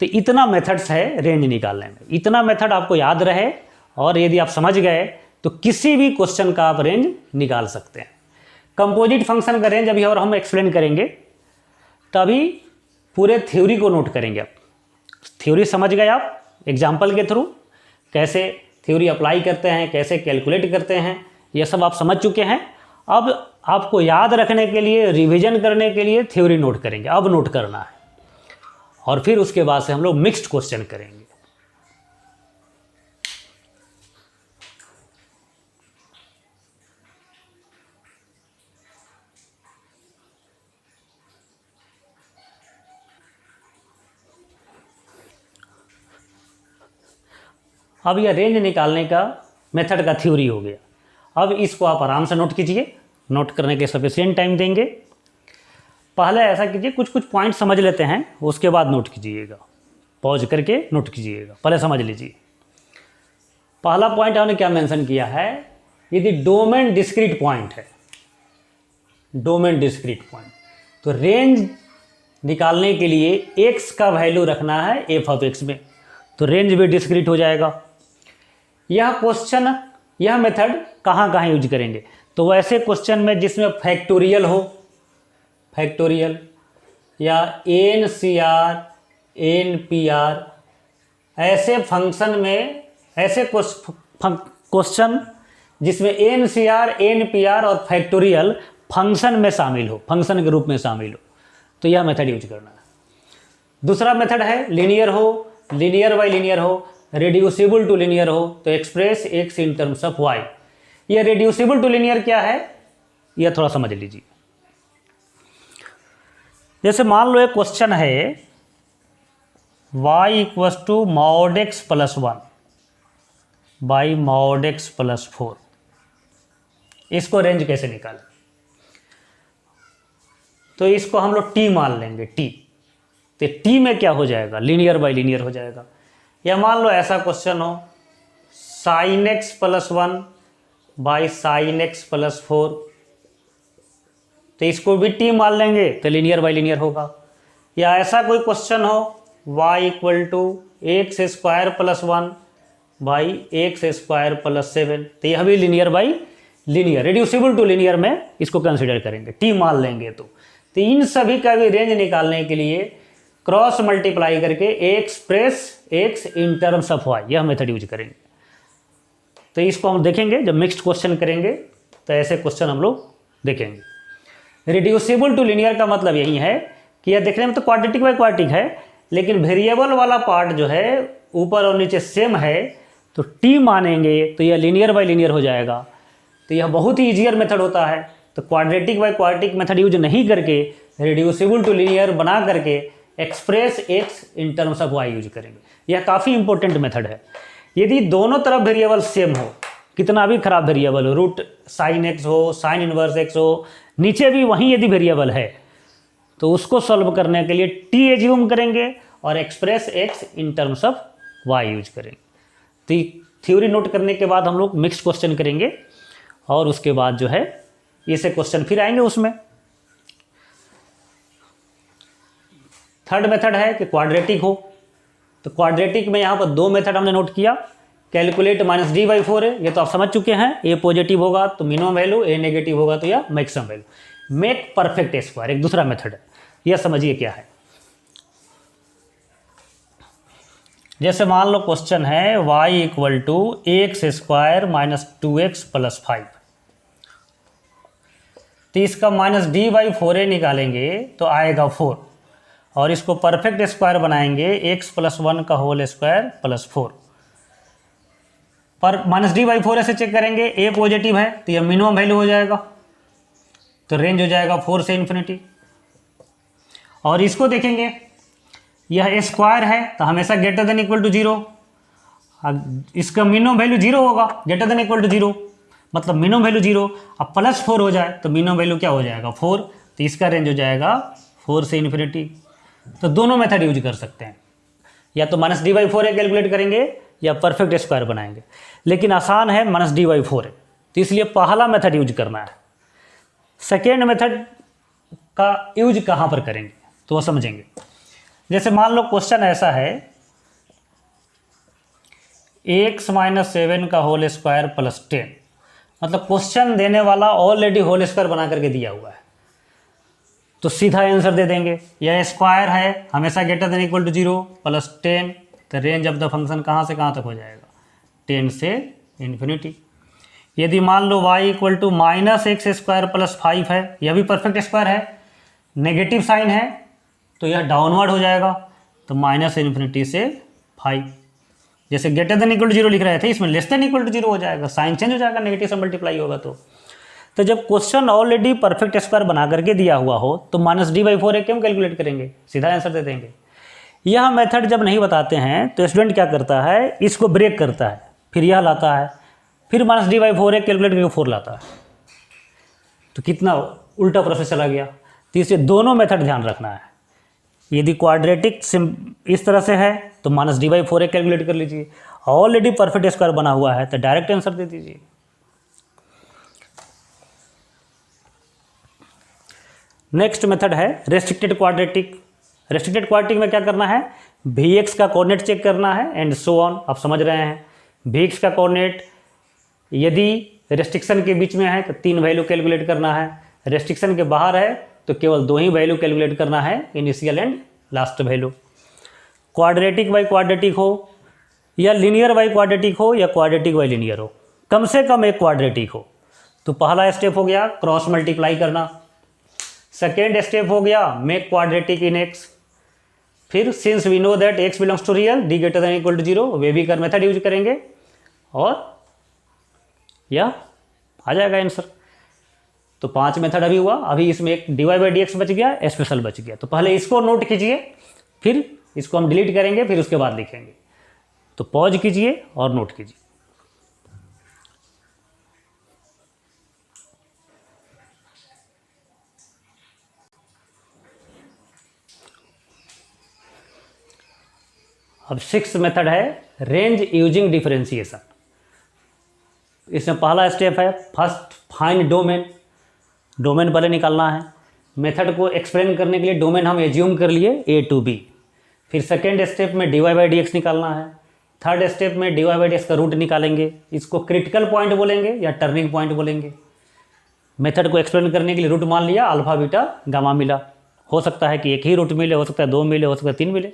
तो इतना मेथड्स है रेंज निकालने में, इतना मेथड आपको याद रहे, और यदि आप समझ गए तो किसी भी क्वेश्चन का आप रेंज निकाल सकते हैं। कंपोजिट फंक्शन का रेंज अभी और हम एक्सप्लेन करेंगे, तभी पूरे थ्योरी को नोट करेंगे। आप थ्योरी समझ गए, आप एग्जाम्पल के थ्रू कैसे थ्योरी अप्लाई करते हैं, कैसे कैलकुलेट करते हैं, ये सब आप समझ चुके हैं। अब आपको याद रखने के लिए, रिवीजन करने के लिए थ्योरी नोट करेंगे, अब नोट करना है, और फिर उसके बाद से हम लोग मिक्स्ड क्वेश्चन करेंगे। अब यह रेंज निकालने का मेथड का थ्योरी हो गया। अब इसको आप आराम से नोट कीजिए, नोट करने के सफिशिएंट टाइम देंगे। पहले ऐसा कीजिए, कुछ कुछ पॉइंट समझ लेते हैं, उसके बाद नोट कीजिएगा, पॉज करके नोट कीजिएगा, पहले समझ लीजिए। पहला पॉइंट हमने क्या मेंशन किया है, यदि डोमेन डिस्क्रीट पॉइंट है, डोमेन डिस्क्रीट पॉइंट, तो रेंज निकालने के लिए x का वैल्यू रखना है f ऑफ x में, तो रेंज भी डिस्क्रीट हो जाएगा। यह क्वेश्चन, यह मेथड कहाँ कहाँ यूज करेंगे, तो वैसे क्वेश्चन में जिसमें फैक्टोरियल हो, फैक्टोरियल या NCR NPR, ऐसे फंक्शन में, ऐसे क्वेश्चन जिसमें NCR NPR और फैक्टोरियल फंक्शन में शामिल हो, फंक्शन के रूप में शामिल हो, तो यह मेथड यूज करना है। दूसरा मेथड है लीनियर हो, लीनियर बाय लीनियर हो, रेड्यूसिबल टू लीनियर हो, तो express x in terms of y। यह रेड्यूसिबल टू लीनियर क्या है, यह थोड़ा समझ लीजिए। जैसे मान लो एक क्वेश्चन है y equals to mod x plus 1 by mod x plus 4, इसको रेंज कैसे निकालें, तो इसको हम लोग t मान लेंगे, t, तो t में क्या हो जाएगा, लीनियर बाई लीनियर हो जाएगा। या मान लो ऐसा क्वेश्चन हो sine x plus 1 by sine x plus 4, तो इसको भी t मान लेंगे, तो लीनियर बाई लीनियर होगा। या ऐसा कोई क्वेश्चन हो y equal to x square plus 1 by x square plus 7, तो यह भी linear by linear, reducible to linear में इसको कंसिडर करेंगे, t मान लेंगे। तो इन सभी का भी रेंज निकालने के लिए क्रॉस मल्टीप्लाई करके express x in terms of y, यह मेथड यूज करेंगे। तो इसको हम देखेंगे जब मिक्स्ड क्वेश्चन करेंगे, तो ऐसे क्वेश्चन हम लोग देखेंगे। रिड्यूसिबल टू लीनियर का मतलब यही है कि यह देखने में तो क्वाड्रेटिक बाई क्वाड्रेटिक है, लेकिन वेरिएबल वाला पार्ट जो है ऊपर और नीचे सेम है, तो t मानेंगे तो यह लीनियर बाई लीनियर हो जाएगा। तो यह बहुत ही ईजियर मेथड होता है। तो quadratic by quadratic method use नहीं करके रिड्यूसिबल टू लीनियर बना करके express x in terms of y use करेंगे। यह काफ़ी इंपॉर्टेंट मेथड है। यदि दोनों तरफ वेरिएबल सेम हो, कितना भी खराब वेरिएबल हो, रूट साइन x हो, साइन इनवर्स x हो, नीचे भी वहीं यदि वेरिएबल है, तो उसको सॉल्व करने के लिए t एज्यूम करेंगे और express x in terms of y use करेंगे। तो थ्योरी नोट करने के बाद हम लोग मिक्स्ड क्वेश्चन करेंगे, और उसके बाद जो है ऐसे क्वेश्चन फिर आएंगे उसमें। थर्ड मेथड है कि क्वाड्रेटिक हो, तो क्वाड्रेटिक में यहाँ पर दो मेथड हमने नोट किया। कैलकुलेट माइनस डी बाई 4 है, ये तो आप समझ चुके हैं, ए पॉजिटिव होगा तो मिनिमम वैल्यू, ए नेगेटिव होगा तो या maximum value. Make perfect square एक दूसरा मेथड है, यह समझिए क्या है। जैसे मान लो क्वेश्चन है y equal to x square minus 2x plus 5, तो इसका माइनस डी बाई 4a निकालेंगे तो आएगा 4, और इसको परफेक्ट स्क्वायर बनाएंगे x प्लस 1 का होल स्क्वायर प्लस 4, पर माइनस डी बाई 4 ऐसे चेक करेंगे, a पॉजिटिव है तो यह मिनिमम वैल्यू हो जाएगा, तो रेंज हो जाएगा 4 से इन्फिनिटी। और इसको देखेंगे, यह स्क्वायर है तो हमेशा ग्रेटर देन इक्वल टू 0, इसका मिनिमम वैल्यू 0 होगा, ग्रेटर देन इक्वल टू 0 मतलब मिनिमम वैल्यू 0। अब प्लस 4 हो जाए तो मिनिमम वैल्यू क्या हो जाएगा 4, तो इसका रेंज हो जाएगा 4 से इन्फिनिटी। तो दोनों मेथड यूज कर सकते हैं, या तो माइनस डी बाई 4 कैलकुलेट करेंगे या परफेक्ट स्क्वायर बनाएंगे, लेकिन आसान है माइनस डी बाई 4 है, तो इसलिए पहला मेथड यूज करना है। सेकेंड मेथड का यूज कहाँ पर करेंगे तो वह समझेंगे। जैसे मान लो क्वेश्चन ऐसा है x माइनस 7 का होल स्क्वायर प्लस 10, मतलब क्वेश्चन देने वाला ऑलरेडी होल स्क्वायर बना करके दिया हुआ है, तो सीधा आंसर दे देंगे। यह स्क्वायर है हमेशा greater than equal to 0 plus 10, तो रेंज ऑफ द फंक्शन कहाँ से कहाँ तक हो जाएगा 10 से इन्फिनिटी। यदि मान लो y equal to minus x square plus 5 है, यह भी परफेक्ट स्क्वायर है, नेगेटिव साइन है तो यह डाउनवर्ड हो जाएगा, तो माइनस इन्फिनिटी से 5। जैसे ग्रेटर देन इक्वल टू 0 लिख रहे थे, इसमें लेस देन इक्वल टू 0 हो जाएगा, साइन चेंज हो जाएगा, नेगेटिव से मल्टीप्लाई होगा। तो जब क्वेश्चन ऑलरेडी परफेक्ट स्क्वायर बना करके दिया हुआ हो तो माइनस डी बाई 4 क्यों कैलकुलेट करेंगे, सीधा आंसर दे देंगे। यह मेथड जब नहीं बताते हैं तो स्टूडेंट क्या करता है, इसको ब्रेक करता है, फिर यह लाता है, फिर -d/4 है कैलकुलेट करके 4 लाता है। तो कितना उल्टा प्रोसेस चला गया। तो इससे दोनों मेथड ध्यान रखना है। यदि क्वाड्रेटिक इस तरह से है तो -d/4 है कैलकुलेट कर लीजिए, ऑलरेडी परफेक्ट स्क्वायर बना हुआ है तो डायरेक्ट आंसर दे दीजिए। नेक्स्ट मेथड है रेस्ट्रिक्टेड क्वाड्रेटिक। रेस्ट्रिक्टेड क्वाड्रेटिक में क्या करना है, Vx का कोऑर्डिनेट चेक करना है एंड सो ऑन। आप समझ रहे हैं, Vx का कोऑर्डिनेट यदि रेस्ट्रिक्शन के बीच में है तो 3 वैल्यू कैलकुलेट करना है, रेस्ट्रिक्शन के बाहर है तो केवल 2 ही वैल्यू कैलकुलेट करना है, initial and last value. Quadratic by quadratic हो या लीनियर बाई क्वाड्रेटिक हो या क्वाड्रेटिक बाई लीनियर हो, कम से कम एक क्वाड्रेटिक हो। तो पहला स्टेप हो गया क्रॉस मल्टीप्लाई करना, सेकेंड स्टेप हो गया मेक क्वाड्रेटिक इन x। फिर since we know that x belongs to real, d greater than equal to 0, wavy curve method use करेंगे और या आ जाएगा आंसर। तो 5 मेथड अभी हुआ। अभी इसमें एक dy/dx बच गया, स्पेशल बच गया। तो पहले इसको नोट कीजिए, फिर इसको हम डिलीट करेंगे, फिर उसके बाद लिखेंगे। तो पॉज कीजिए और नोट कीजिए। अब 6th मेथड है रेंज यूजिंग डिफरेंशिएशन। इसमें पहला स्टेप है फर्स्ट फाइंड डोमेन। डोमेन पहले निकालना है। मेथड को एक्सप्लेन करने के लिए डोमेन हम एज्यूम कर लिए a to b। फिर सेकेंड स्टेप में dy/dx निकालना है। थर्ड स्टेप में dy/dx का रूट निकालेंगे। इसको क्रिटिकल पॉइंट बोलेंगे या टर्निंग पॉइंट बोलेंगे। मेथड को एक्सप्लेन करने के लिए रूट मान लिया, अल्फा बीटा गामा मिला। हो सकता है कि एक ही रूट मिले, हो सकता है 2 मिले, हो सकता है 3 मिले।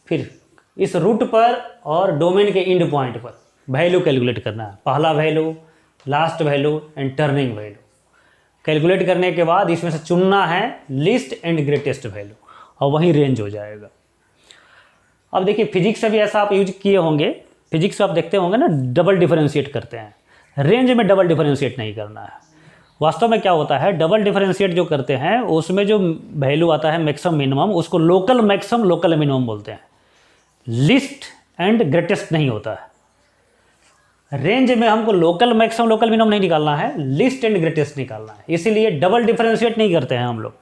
फिर इस रूट पर और डोमेन के इंड पॉइंट पर वैल्यू कैलकुलेट करना है। पहला value, last value and turning value calculate करने के बाद इसमें से चुनना है लिस्ट एंड ग्रेटेस्ट वैल्यू और वहीं रेंज हो जाएगा। अब देखिए फिजिक्स से भी ऐसा आप यूज किए होंगे। फिजिक्स में आप देखते होंगे ना, डबल डिफरेंशिएट करते हैं। रेंज में डबल डिफरेंशिएट नहीं करना है। वास्तव में क्या होता है, डबल डिफरेंशिएट जो करते हैं उसमें जो वैल्यू आता है मैक्सिमम मिनिमम, उसको लोकल मैक्सिमम लोकल मिनिमम बोलते हैं। लिस्ट एंड ग्रेटेस्ट नहीं होता है। रेंज में हमको लोकल मैक्सिमम लोकल मिनिमम नहीं निकालना है, लिस्ट एंड ग्रेटेस्ट निकालना है। इसीलिए डबल डिफरेंशिएट नहीं करते हैं हम लोग।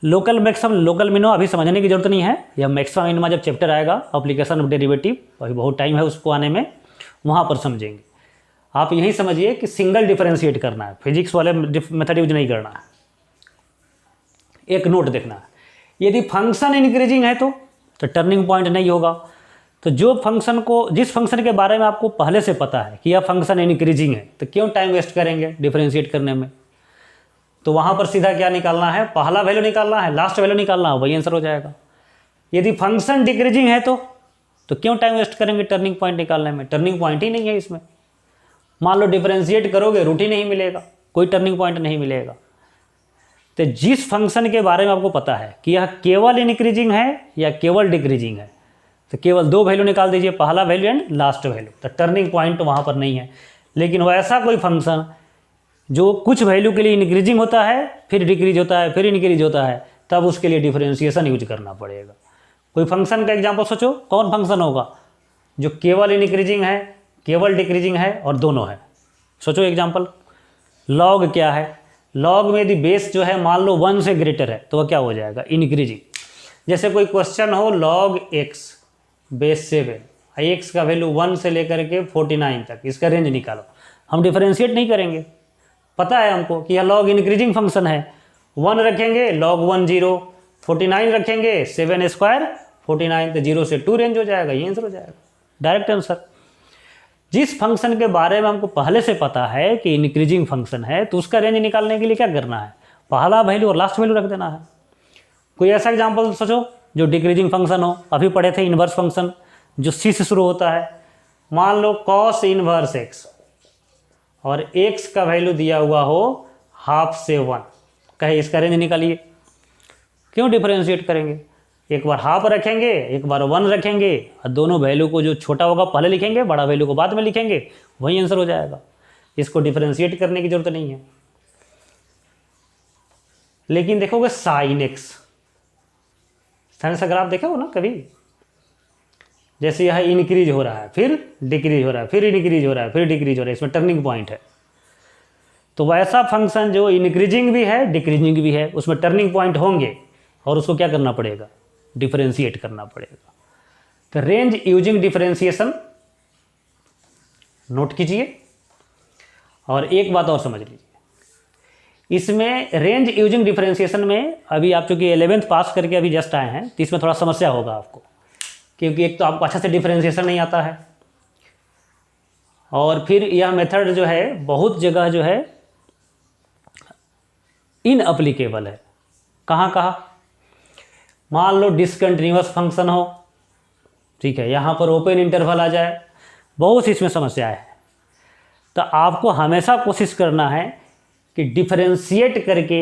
लोकल मैक्सिमम लोकल मिनिमम अभी समझने की जरूरत नहीं है। यह मैक्सिमम मिनिमम जब चैप्टर आएगा एप्लीकेशन ऑफ डेरिवेटिव, अभी बहुत टाइम है उसको आने में, वहाँ पर समझेंगे। आप यही समझिए कि सिंगल डिफरेंशिएट करना है, फिजिक्स वाले मेथड यूज नहीं करना है। एक नोट देखना है, यदि फंक्शन इंक्रीजिंग है तो टर्निंग पॉइंट नहीं होगा। तो जो फंक्शन को, जिस फंक्शन के बारे में आपको पहले से पता है कि यह फंक्शन इंक्रीजिंग है, तो क्यों टाइम वेस्ट करेंगे डिफरेंशिएट करने में। तो वहाँ पर सीधा क्या निकालना है, पहला वैल्यू निकालना है, लास्ट वैल्यू निकालना है, वही आंसर हो जाएगा। यदि फंक्शन डिक्रीजिंग है तो क्यों टाइम वेस्ट करेंगे टर्निंग पॉइंट निकालने में। टर्निंग पॉइंट ही नहीं है इसमें। मान लो डिफरेंशिएट करोगे, रूट ही नहीं मिलेगा, कोई टर्निंग पॉइंट नहीं मिलेगा। तो जिस फंक्शन के बारे में आपको पता है कि यह केवल इंक्रीजिंग है या केवल डिक्रीजिंग है, तो केवल 2 वैल्यू निकाल दीजिए, पहला वैल्यू एंड लास्ट वैल्यू। तो टर्निंग पॉइंट वहाँ पर नहीं है। लेकिन वैसा कोई फंक्शन जो कुछ वैल्यू के लिए इंक्रीजिंग होता है, फिर डिक्रीज होता है, फिर इंक्रीज होता है, तब उसके लिए डिफरेंशिएशन यूज करना पड़ेगा। कोई फंक्शन का एग्जाम्पल सोचो, कौन फंक्शन होगा जो केवल इंक्रीजिंग है, केवल डिक्रीजिंग है और दोनों है। सोचो एग्जाम्पल। लॉग क्या है, लॉग में यदि बेस जो है मान लो 1 से ग्रेटर है तो वह क्या हो जाएगा, इंक्रीजिंग। जैसे कोई क्वेश्चन हो लॉग x बेस 7, x का वैल्यू 1 से लेकर के 49 तक, इसका रेंज निकालो। हम डिफरेंशिएट नहीं करेंगे, पता है हमको कि यह लॉग इंक्रीजिंग फंक्शन है। 1 रखेंगे लॉग 1 0, 49 रखेंगे 7 स्क्वायर 49, तो 0 से 2 रेंज हो जाएगा, ये आंसर हो जाएगा, डायरेक्ट आंसर। जिस फंक्शन के बारे में हमको पहले से पता है कि इंक्रीजिंग फंक्शन है, तो उसका रेंज निकालने के लिए क्या करना है, पहला वैल्यू और लास्ट वैल्यू रख देना है। कोई ऐसा एग्जांपल सोचो जो डिक्रीजिंग फंक्शन हो। अभी पढ़े थे इन्वर्स फंक्शन जो सी से शुरू होता है। मान लो कॉस इनवर्स x और x का वैल्यू दिया हुआ हो 1/2 से 1, कहे इसका रेंज निकालिए। क्यों डिफरेंशिएट करेंगे, एक बार 1/2 रखेंगे, एक बार 1 रखेंगे, और दोनों वैल्यू को जो छोटा होगा पहले लिखेंगे, बड़ा वैल्यू को बाद में लिखेंगे, वही आंसर हो जाएगा। इसको डिफरेंशिएट करने की जरूरत नहीं है। लेकिन देखोगे साइन साइनस का ग्राफ देखा हो ना कभी, जैसे यह इंक्रीज हो रहा है, फिर डिक्रीज हो रहा है, फिर इंक्रीज हो रहा है, फिर डिक्रीज हो रहा है, इसमें टर्निंग पॉइंट है। तो वैसा फंक्शन जो इंक्रीजिंग भी है डिक्रीजिंग भी है, उसमें टर्निंग पॉइंट होंगे और उसको क्या करना पड़ेगा, डिफरेंशिएट करना पड़ेगा। तो रेंज यूजिंग डिफरेंशिएशन नोट कीजिए। और एक बात और समझ लीजिए, इसमें रेंज यूजिंग डिफरेंशिएशन में अभी आप चूंकि 11th पास करके अभी जस्ट आए हैं, तो इसमें थोड़ा समस्या होगा आपको, क्योंकि एक तो आपको अच्छा से डिफरेंशिएशन नहीं आता है, और फिर यह मेथड जो है बहुत जगह जो है इनअप्लीकेबल है। कहाँ कहाँ, मान लो डिसकंटिन्यूअस फंक्शन हो, ठीक है, यहाँ पर ओपन इंटरवल आ जाए, बहुत इसमें समस्याएं हैं। तो आपको हमेशा कोशिश करना है कि डिफरेंशिएट करके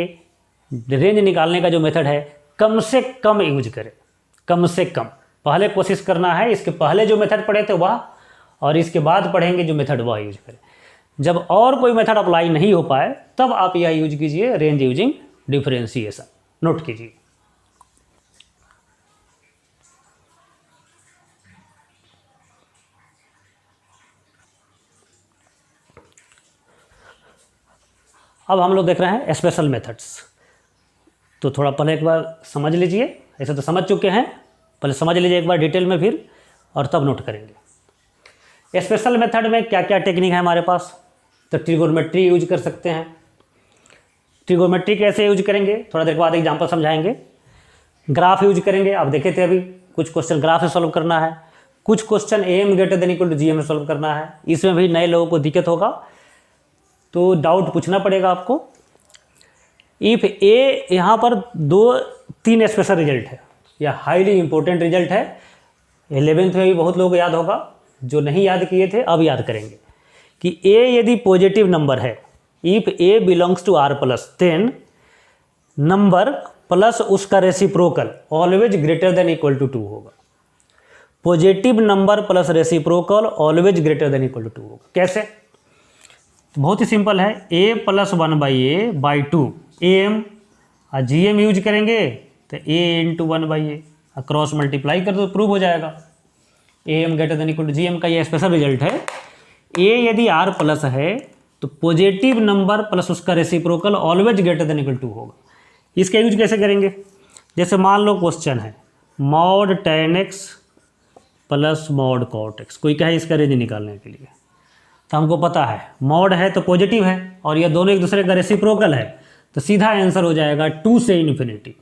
रेंज निकालने का जो मेथड है कम से कम यूज करें, कम से कम। पहले कोशिश करना है, इसके पहले जो मेथड पढ़े थे वह, और इसके बाद पढ़ेंगे जो मेथड वह यूज करें। जब और कोई मेथड अप्लाई नहीं हो पाए तब आप यह यूज कीजिए, रेंज यूजिंग डिफरेंशिएशन। नोट कीजिए। अब हम लोग देख रहे हैं स्पेशल मेथड्स। तो थोड़ा पहले एक बार समझ लीजिए, ऐसे तो समझ चुके हैं, पहले समझ लीजिए एक बार डिटेल में फिर, और तब नोट करेंगे। स्पेशल मेथड में क्या क्या टेक्निक है हमारे पास। तो ट्रिगोनोमेट्री यूज कर सकते हैं। ट्रिगोनोमेट्री कैसे यूज करेंगे, थोड़ा देर के बाद एग्जाम्पल समझाएंगे। ग्राफ यूज करेंगे, आप देखे थे अभी कुछ क्वेश्चन ग्राफ से सॉल्व करना है, कुछ question AM greater than equal to GM में सॉल्व करना है। इसमें भी नए लोगों को दिक्कत होगा तो डाउट पूछना पड़ेगा आपको। इफ ए, यहाँ पर 2-3 स्पेशल रिजल्ट है, या हाईली इंपॉर्टेंट रिजल्ट है। 11th में भी बहुत लोग याद होगा, जो नहीं याद किए थे अब याद करेंगे कि ए यदि पॉजिटिव नंबर है, if a belongs to R plus, then number plus उसका reciprocal always greater than equal to 2 होगा। Positive number plus reciprocal always greater than equal to 2 होगा। कैसे, बहुत ही सिंपल है। a प्लस 1/a/2 AM और GM use करेंगे तो a into 1/a, cross multiply कर दो, प्रूव हो जाएगा। AM greater than equal to GM का ये स्पेशल रिजल्ट है। a यदि R प्लस है तो पॉजिटिव नंबर प्लस उसका reciprocal always greater than equal to होगा। इसका यूज कैसे करेंगे, जैसे मान लो क्वेश्चन है mod tan x plus mod cot x, कोई कहे इसका रेंज निकालने के लिए, तो हमको पता है मॉड है तो पॉजिटिव है और ये दोनों एक दूसरे का रेसिप्रोकल है, तो सीधा आंसर हो जाएगा 2 से इन्फिनिटी।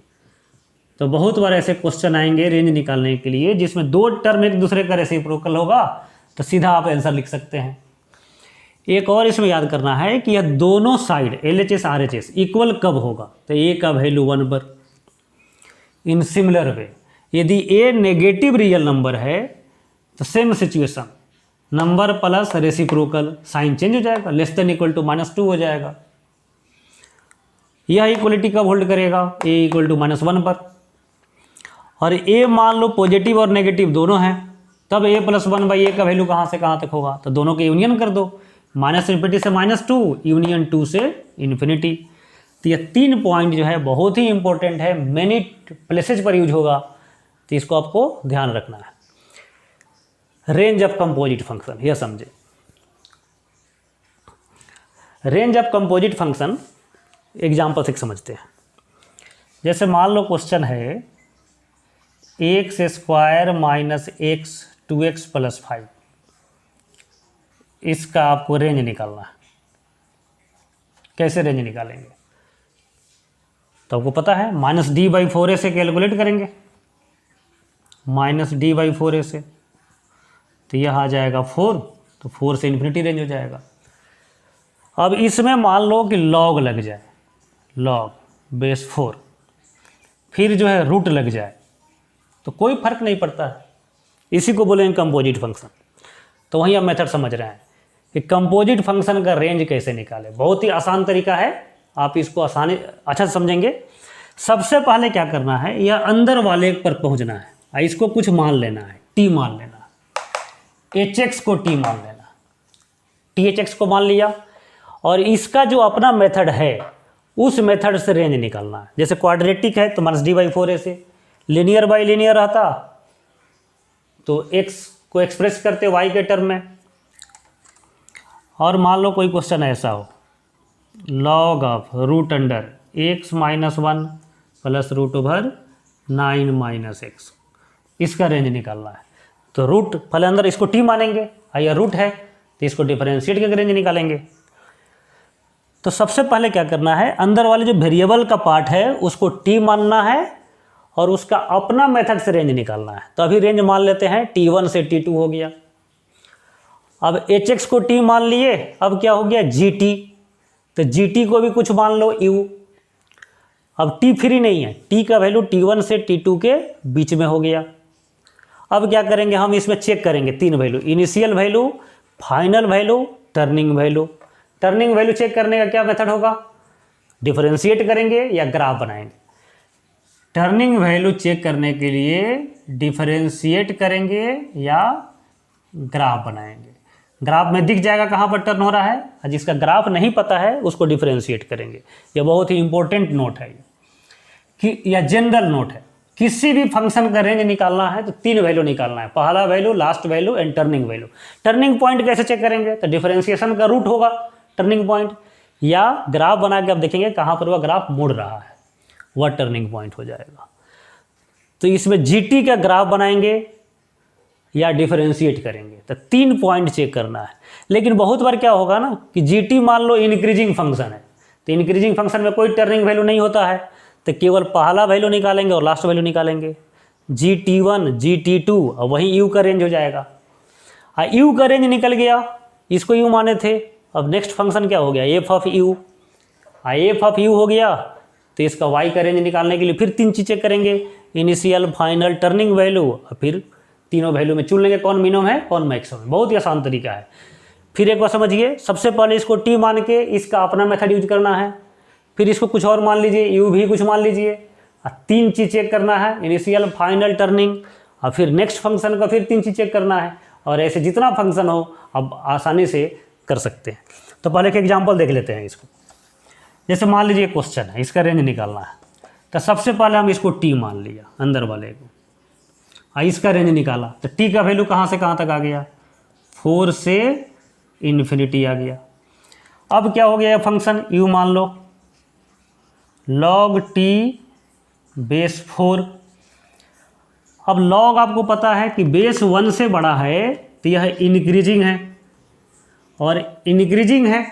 तो बहुत बार ऐसे क्वेश्चन आएंगे रेंज निकालने के लिए जिसमें 2 टर्म एक दूसरे का रेसिप्रोकल होगा, तो सीधा आप आंसर लिख सकते हैं। एक और इसमें याद करना है कि यह दोनों साइड LHS RHS इक्वल कब होगा, तो ए का वैल्यू 1 पर। इन सिमिलर वे यदि ए नेगेटिव रियल नंबर है तो same situation, number plus reciprocal sign change हो जाएगा, लेस देन इक्वल टू -2 हो जाएगा। यह इक्वलिटी कब होल्ड करेगा, a इक्वल टू -1 पर। और a मान लो पॉजिटिव और नेगेटिव दोनों हैं, तब a प्लस 1/a का वैल्यू कहाँ से कहाँ तक होगा, तो दोनों के यूनियन कर दो, -∞ से -2 यूनियन 2 से इन्फिनिटी। तो ये 3 पॉइंट जो है बहुत ही इंपॉर्टेंट है, मैनी प्लेसेज पर यूज होगा, तो इसको आपको ध्यान रखना है। रेंज ऑफ कंपोजिट फंक्शन, यह समझे। Range of composite function example से समझते हैं। जैसे मान लो क्वेश्चन है x² - x 2x + 5, इसका आपको रेंज निकालना है। कैसे रेंज निकालेंगे, तो आपको पता है -d/4a से कैलकुलेट करेंगे, -d/4a से, तो यह आ जाएगा 4, तो 4 से इन्फिनिटी रेंज हो जाएगा। अब इसमें मान लो कि लॉग लग जाए, लॉग बेस 4, फिर जो है रूट लग जाए, तो कोई फर्क नहीं पड़ता है, इसी को बोलेंगे कंपोजिट फंक्शन। तो वहीं आप मेथड समझ रहे हैं कि कंपोजिट फंक्शन का रेंज कैसे निकालें। बहुत ही आसान तरीका है, आप इसको आसानी अच्छा से समझेंगे। सबसे पहले क्या करना है, यह अंदर वाले पर पहुंचना है, इसको कुछ मान लेना है, t मान लेना, hx को t मान लेना, thx को मान लिया, और इसका जो अपना मेथड है उस मेथड से रेंज निकालना है। जैसे क्वाड्रेटिक है तो -d/4a से, लीनियर बाई लीनियर रहता तो x को एक्सप्रेस करते y के टर्म में, और मान लो कोई क्वेश्चन ऐसा हो log of root under x minus 1 plus root over 9 minus x, इसका रेंज निकालना है। तो रूट पहले अंदर इसको t मानेंगे, या रूट है तो इसको डिफरेंशिएट करके रेंज निकालेंगे। तो सबसे पहले क्या करना है, अंदर वाले जो वेरिएबल का पार्ट है उसको t मानना है और उसका अपना मेथड से रेंज निकालना है। तो अभी रेंज मान लेते हैं t1 से t2 हो गया। अब hx को t मान लिए, अब क्या हो गया gt, तो gt को भी कुछ मान लो u। अब t फ्री नहीं है, t का वैल्यू t1 से t2 के बीच में हो गया। अब क्या करेंगे, हम इसमें चेक करेंगे 3 value, initial value, final value, turning value. Turning value check करने का क्या मेथड होगा, डिफरेंशिएट करेंगे या ग्राफ बनाएंगे। टर्निंग वैल्यू चेक करने के लिए डिफरेंशिएट करेंगे या ग्राफ बनाएंगे। ग्राफ में दिख जाएगा कहाँ पर टर्न हो रहा है, और जिसका ग्राफ नहीं पता है उसको डिफरेंशिएट करेंगे। यह बहुत ही इंपॉर्टेंट नोट है कि या जनरल नोट है। किसी भी फंक्शन का रेंज निकालना है तो 3 वैल्यू निकालना है, पहला value, last value and turning value. Turning point कैसे चेक करेंगे, तो डिफरेंशिएशन का रूट होगा टर्निंग पॉइंट, या ग्राफ बना के आप देखेंगे कहाँ पर वह ग्राफ मुड़ रहा है, वह टर्निंग पॉइंट हो जाएगा। तो इसमें GT का ग्राफ बनाएंगे या डिफरेंशिएट करेंगे, तो 3 पॉइंट चेक करना है। लेकिन बहुत बार क्या होगा ना कि GT मान लो इंक्रीजिंग फंक्शन है, तो इंक्रीजिंग फंक्शन में कोई टर्निंग वैल्यू नहीं होता है, तो केवल पहला वैल्यू निकालेंगे और लास्ट वैल्यू निकालेंगे, GT1 GT2, और वहीं u का रेंज हो जाएगा। u का रेंज निकल गया, इसको u माने थे। अब नेक्स्ट फंक्शन क्या हो गया, f of u। f of u हो गया तो इसका y का रेंज निकालने के लिए फिर 3 चीज़ें करेंगे, इनिशियल, फाइनल, टर्निंग वैल्यू, और फिर तीनों वैल्यू में चुन लेंगे कौन मिनिमम है कौन मैक्सिमम है। बहुत ही आसान तरीका है। फिर एक बार समझिए, सबसे पहले इसको t मान के इसका अपना मेथड यूज करना है, फिर इसको कुछ और मान लीजिए, u भी कुछ मान लीजिए, और 3 चीज़ चेक करना है, इनिशियल, फाइनल, टर्निंग, और फिर नेक्स्ट फंक्शन का फिर 3 चीज़ चेक करना है। और ऐसे जितना फंक्शन हो अब आसानी से कर सकते हैं। तो पहले एक एग्जाम्पल देख लेते हैं इसको। जैसे मान लीजिए क्वेश्चन है, इसका रेंज निकालना है, तो सबसे पहले हम इसको t मान लिया अंदर वाले को, और इसका रेंज निकाला, तो t का वैल्यू कहाँ से कहाँ तक आ गया, 4 से इन्फिनिटी आ गया। अब क्या हो गया, फंक्शन u मान लो log t बेस 4। अब log आपको पता है कि बेस 1 से बड़ा है तो यह इंक्रीजिंग है, और इंक्रीजिंग है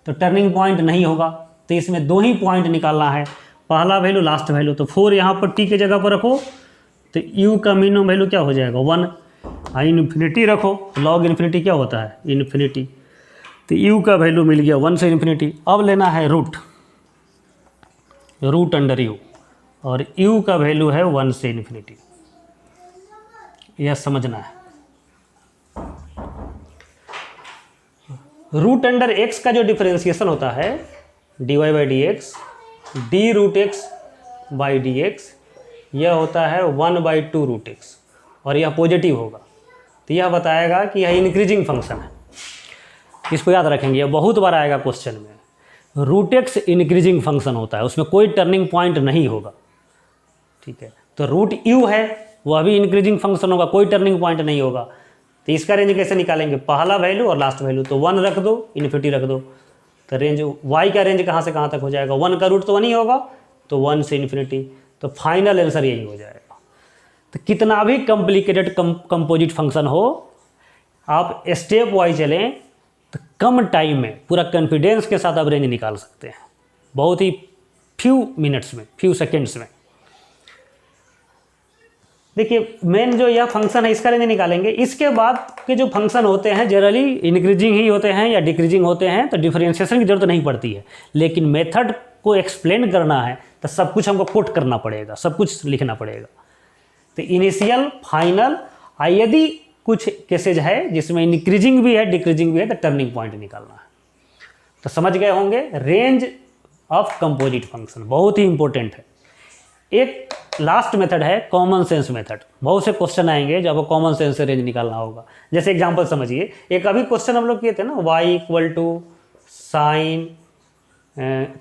तो टर्निंग पॉइंट नहीं होगा। तो इसमें 2 ही पॉइंट निकालना है, पहला वैल्यू, लास्ट वैल्यू। तो 4 यहाँ पर t के जगह पर रखो, तो u का मिनिमम वैल्यू क्या हो जाएगा 1, और इन्फिनिटी रखो, log इन्फिनिटी क्या होता है इन्फिनिटी। तो u का वैल्यू मिल गया 1 से इन्फिनिटी। अब लेना है रूट अंडर u, और u का वैल्यू है 1 से इन्फिनिटी, यह समझना है। रूट अंडर x का जो डिफरेंशिएशन होता है dy by d x, d root x by d x, यह होता है 1/2 रूट एक्स, और यह पॉजिटिव होगा। तो यह बताएगा कि यह इंक्रीजिंग फंक्शन है। इसको याद रखेंगे, यह बहुत बार आएगा क्वेश्चन में। रूट एक्स इंक्रीजिंग फंक्शन होता है, उसमें कोई टर्निंग पॉइंट नहीं होगा, ठीक है। तो रूट u है, वह भी इंक्रीजिंग फंक्शन होगा, कोई टर्निंग पॉइंट नहीं होगा। तो इसका रेंज कैसे निकालेंगे, पहला वैल्यू और लास्ट वैल्यू, तो 1 रख दो, इन्फिनिटी रख दो, तो रेंज y का रेंज कहाँ से कहाँ तक हो जाएगा, 1 का रूट तो 1 ही होगा, तो 1 से इन्फिनिटी। तो फाइनल आंसर यही हो जाएगा। तो कितना भी कॉम्प्लिकेटेड कंपोजिट फंक्शन हो, आप स्टेप वाइज चलें तो कम टाइम में पूरा कॉन्फिडेंस के साथ आप रेंज निकाल सकते हैं, बहुत ही फ्यू मिनट्स में, फ्यू सेकेंड्स में। देखिए मेन जो यह फंक्शन है इसका रेंज निकालेंगे। इसके बाद के जो फंक्शन होते हैं जनरली इंक्रीजिंग ही होते हैं या डिक्रीजिंग होते हैं, तो डिफरेंशिएशन की जरूरत नहीं पड़ती है। लेकिन मेथड को एक्सप्लेन करना है तो सब कुछ हमको कोट करना पड़ेगा, सब कुछ लिखना पड़ेगा। तो इनिशियल, फाइनल, यदि कुछ केसेज है जिसमें इंक्रीजिंग भी है डिक्रीजिंग भी है, तो टर्निंग पॉइंट निकालना है। तो समझ गए होंगे रेंज ऑफ कंपोजिट फंक्शन बहुत ही इंपॉर्टेंट है। एक लास्ट मेथड है कॉमन सेंस मेथड। बहुत से क्वेश्चन आएंगे जो आपको कॉमन सेंस से रेंज निकालना होगा। जैसे एग्जांपल समझिए, एक अभी क्वेश्चन हम लोग किए थे ना, y equal to sine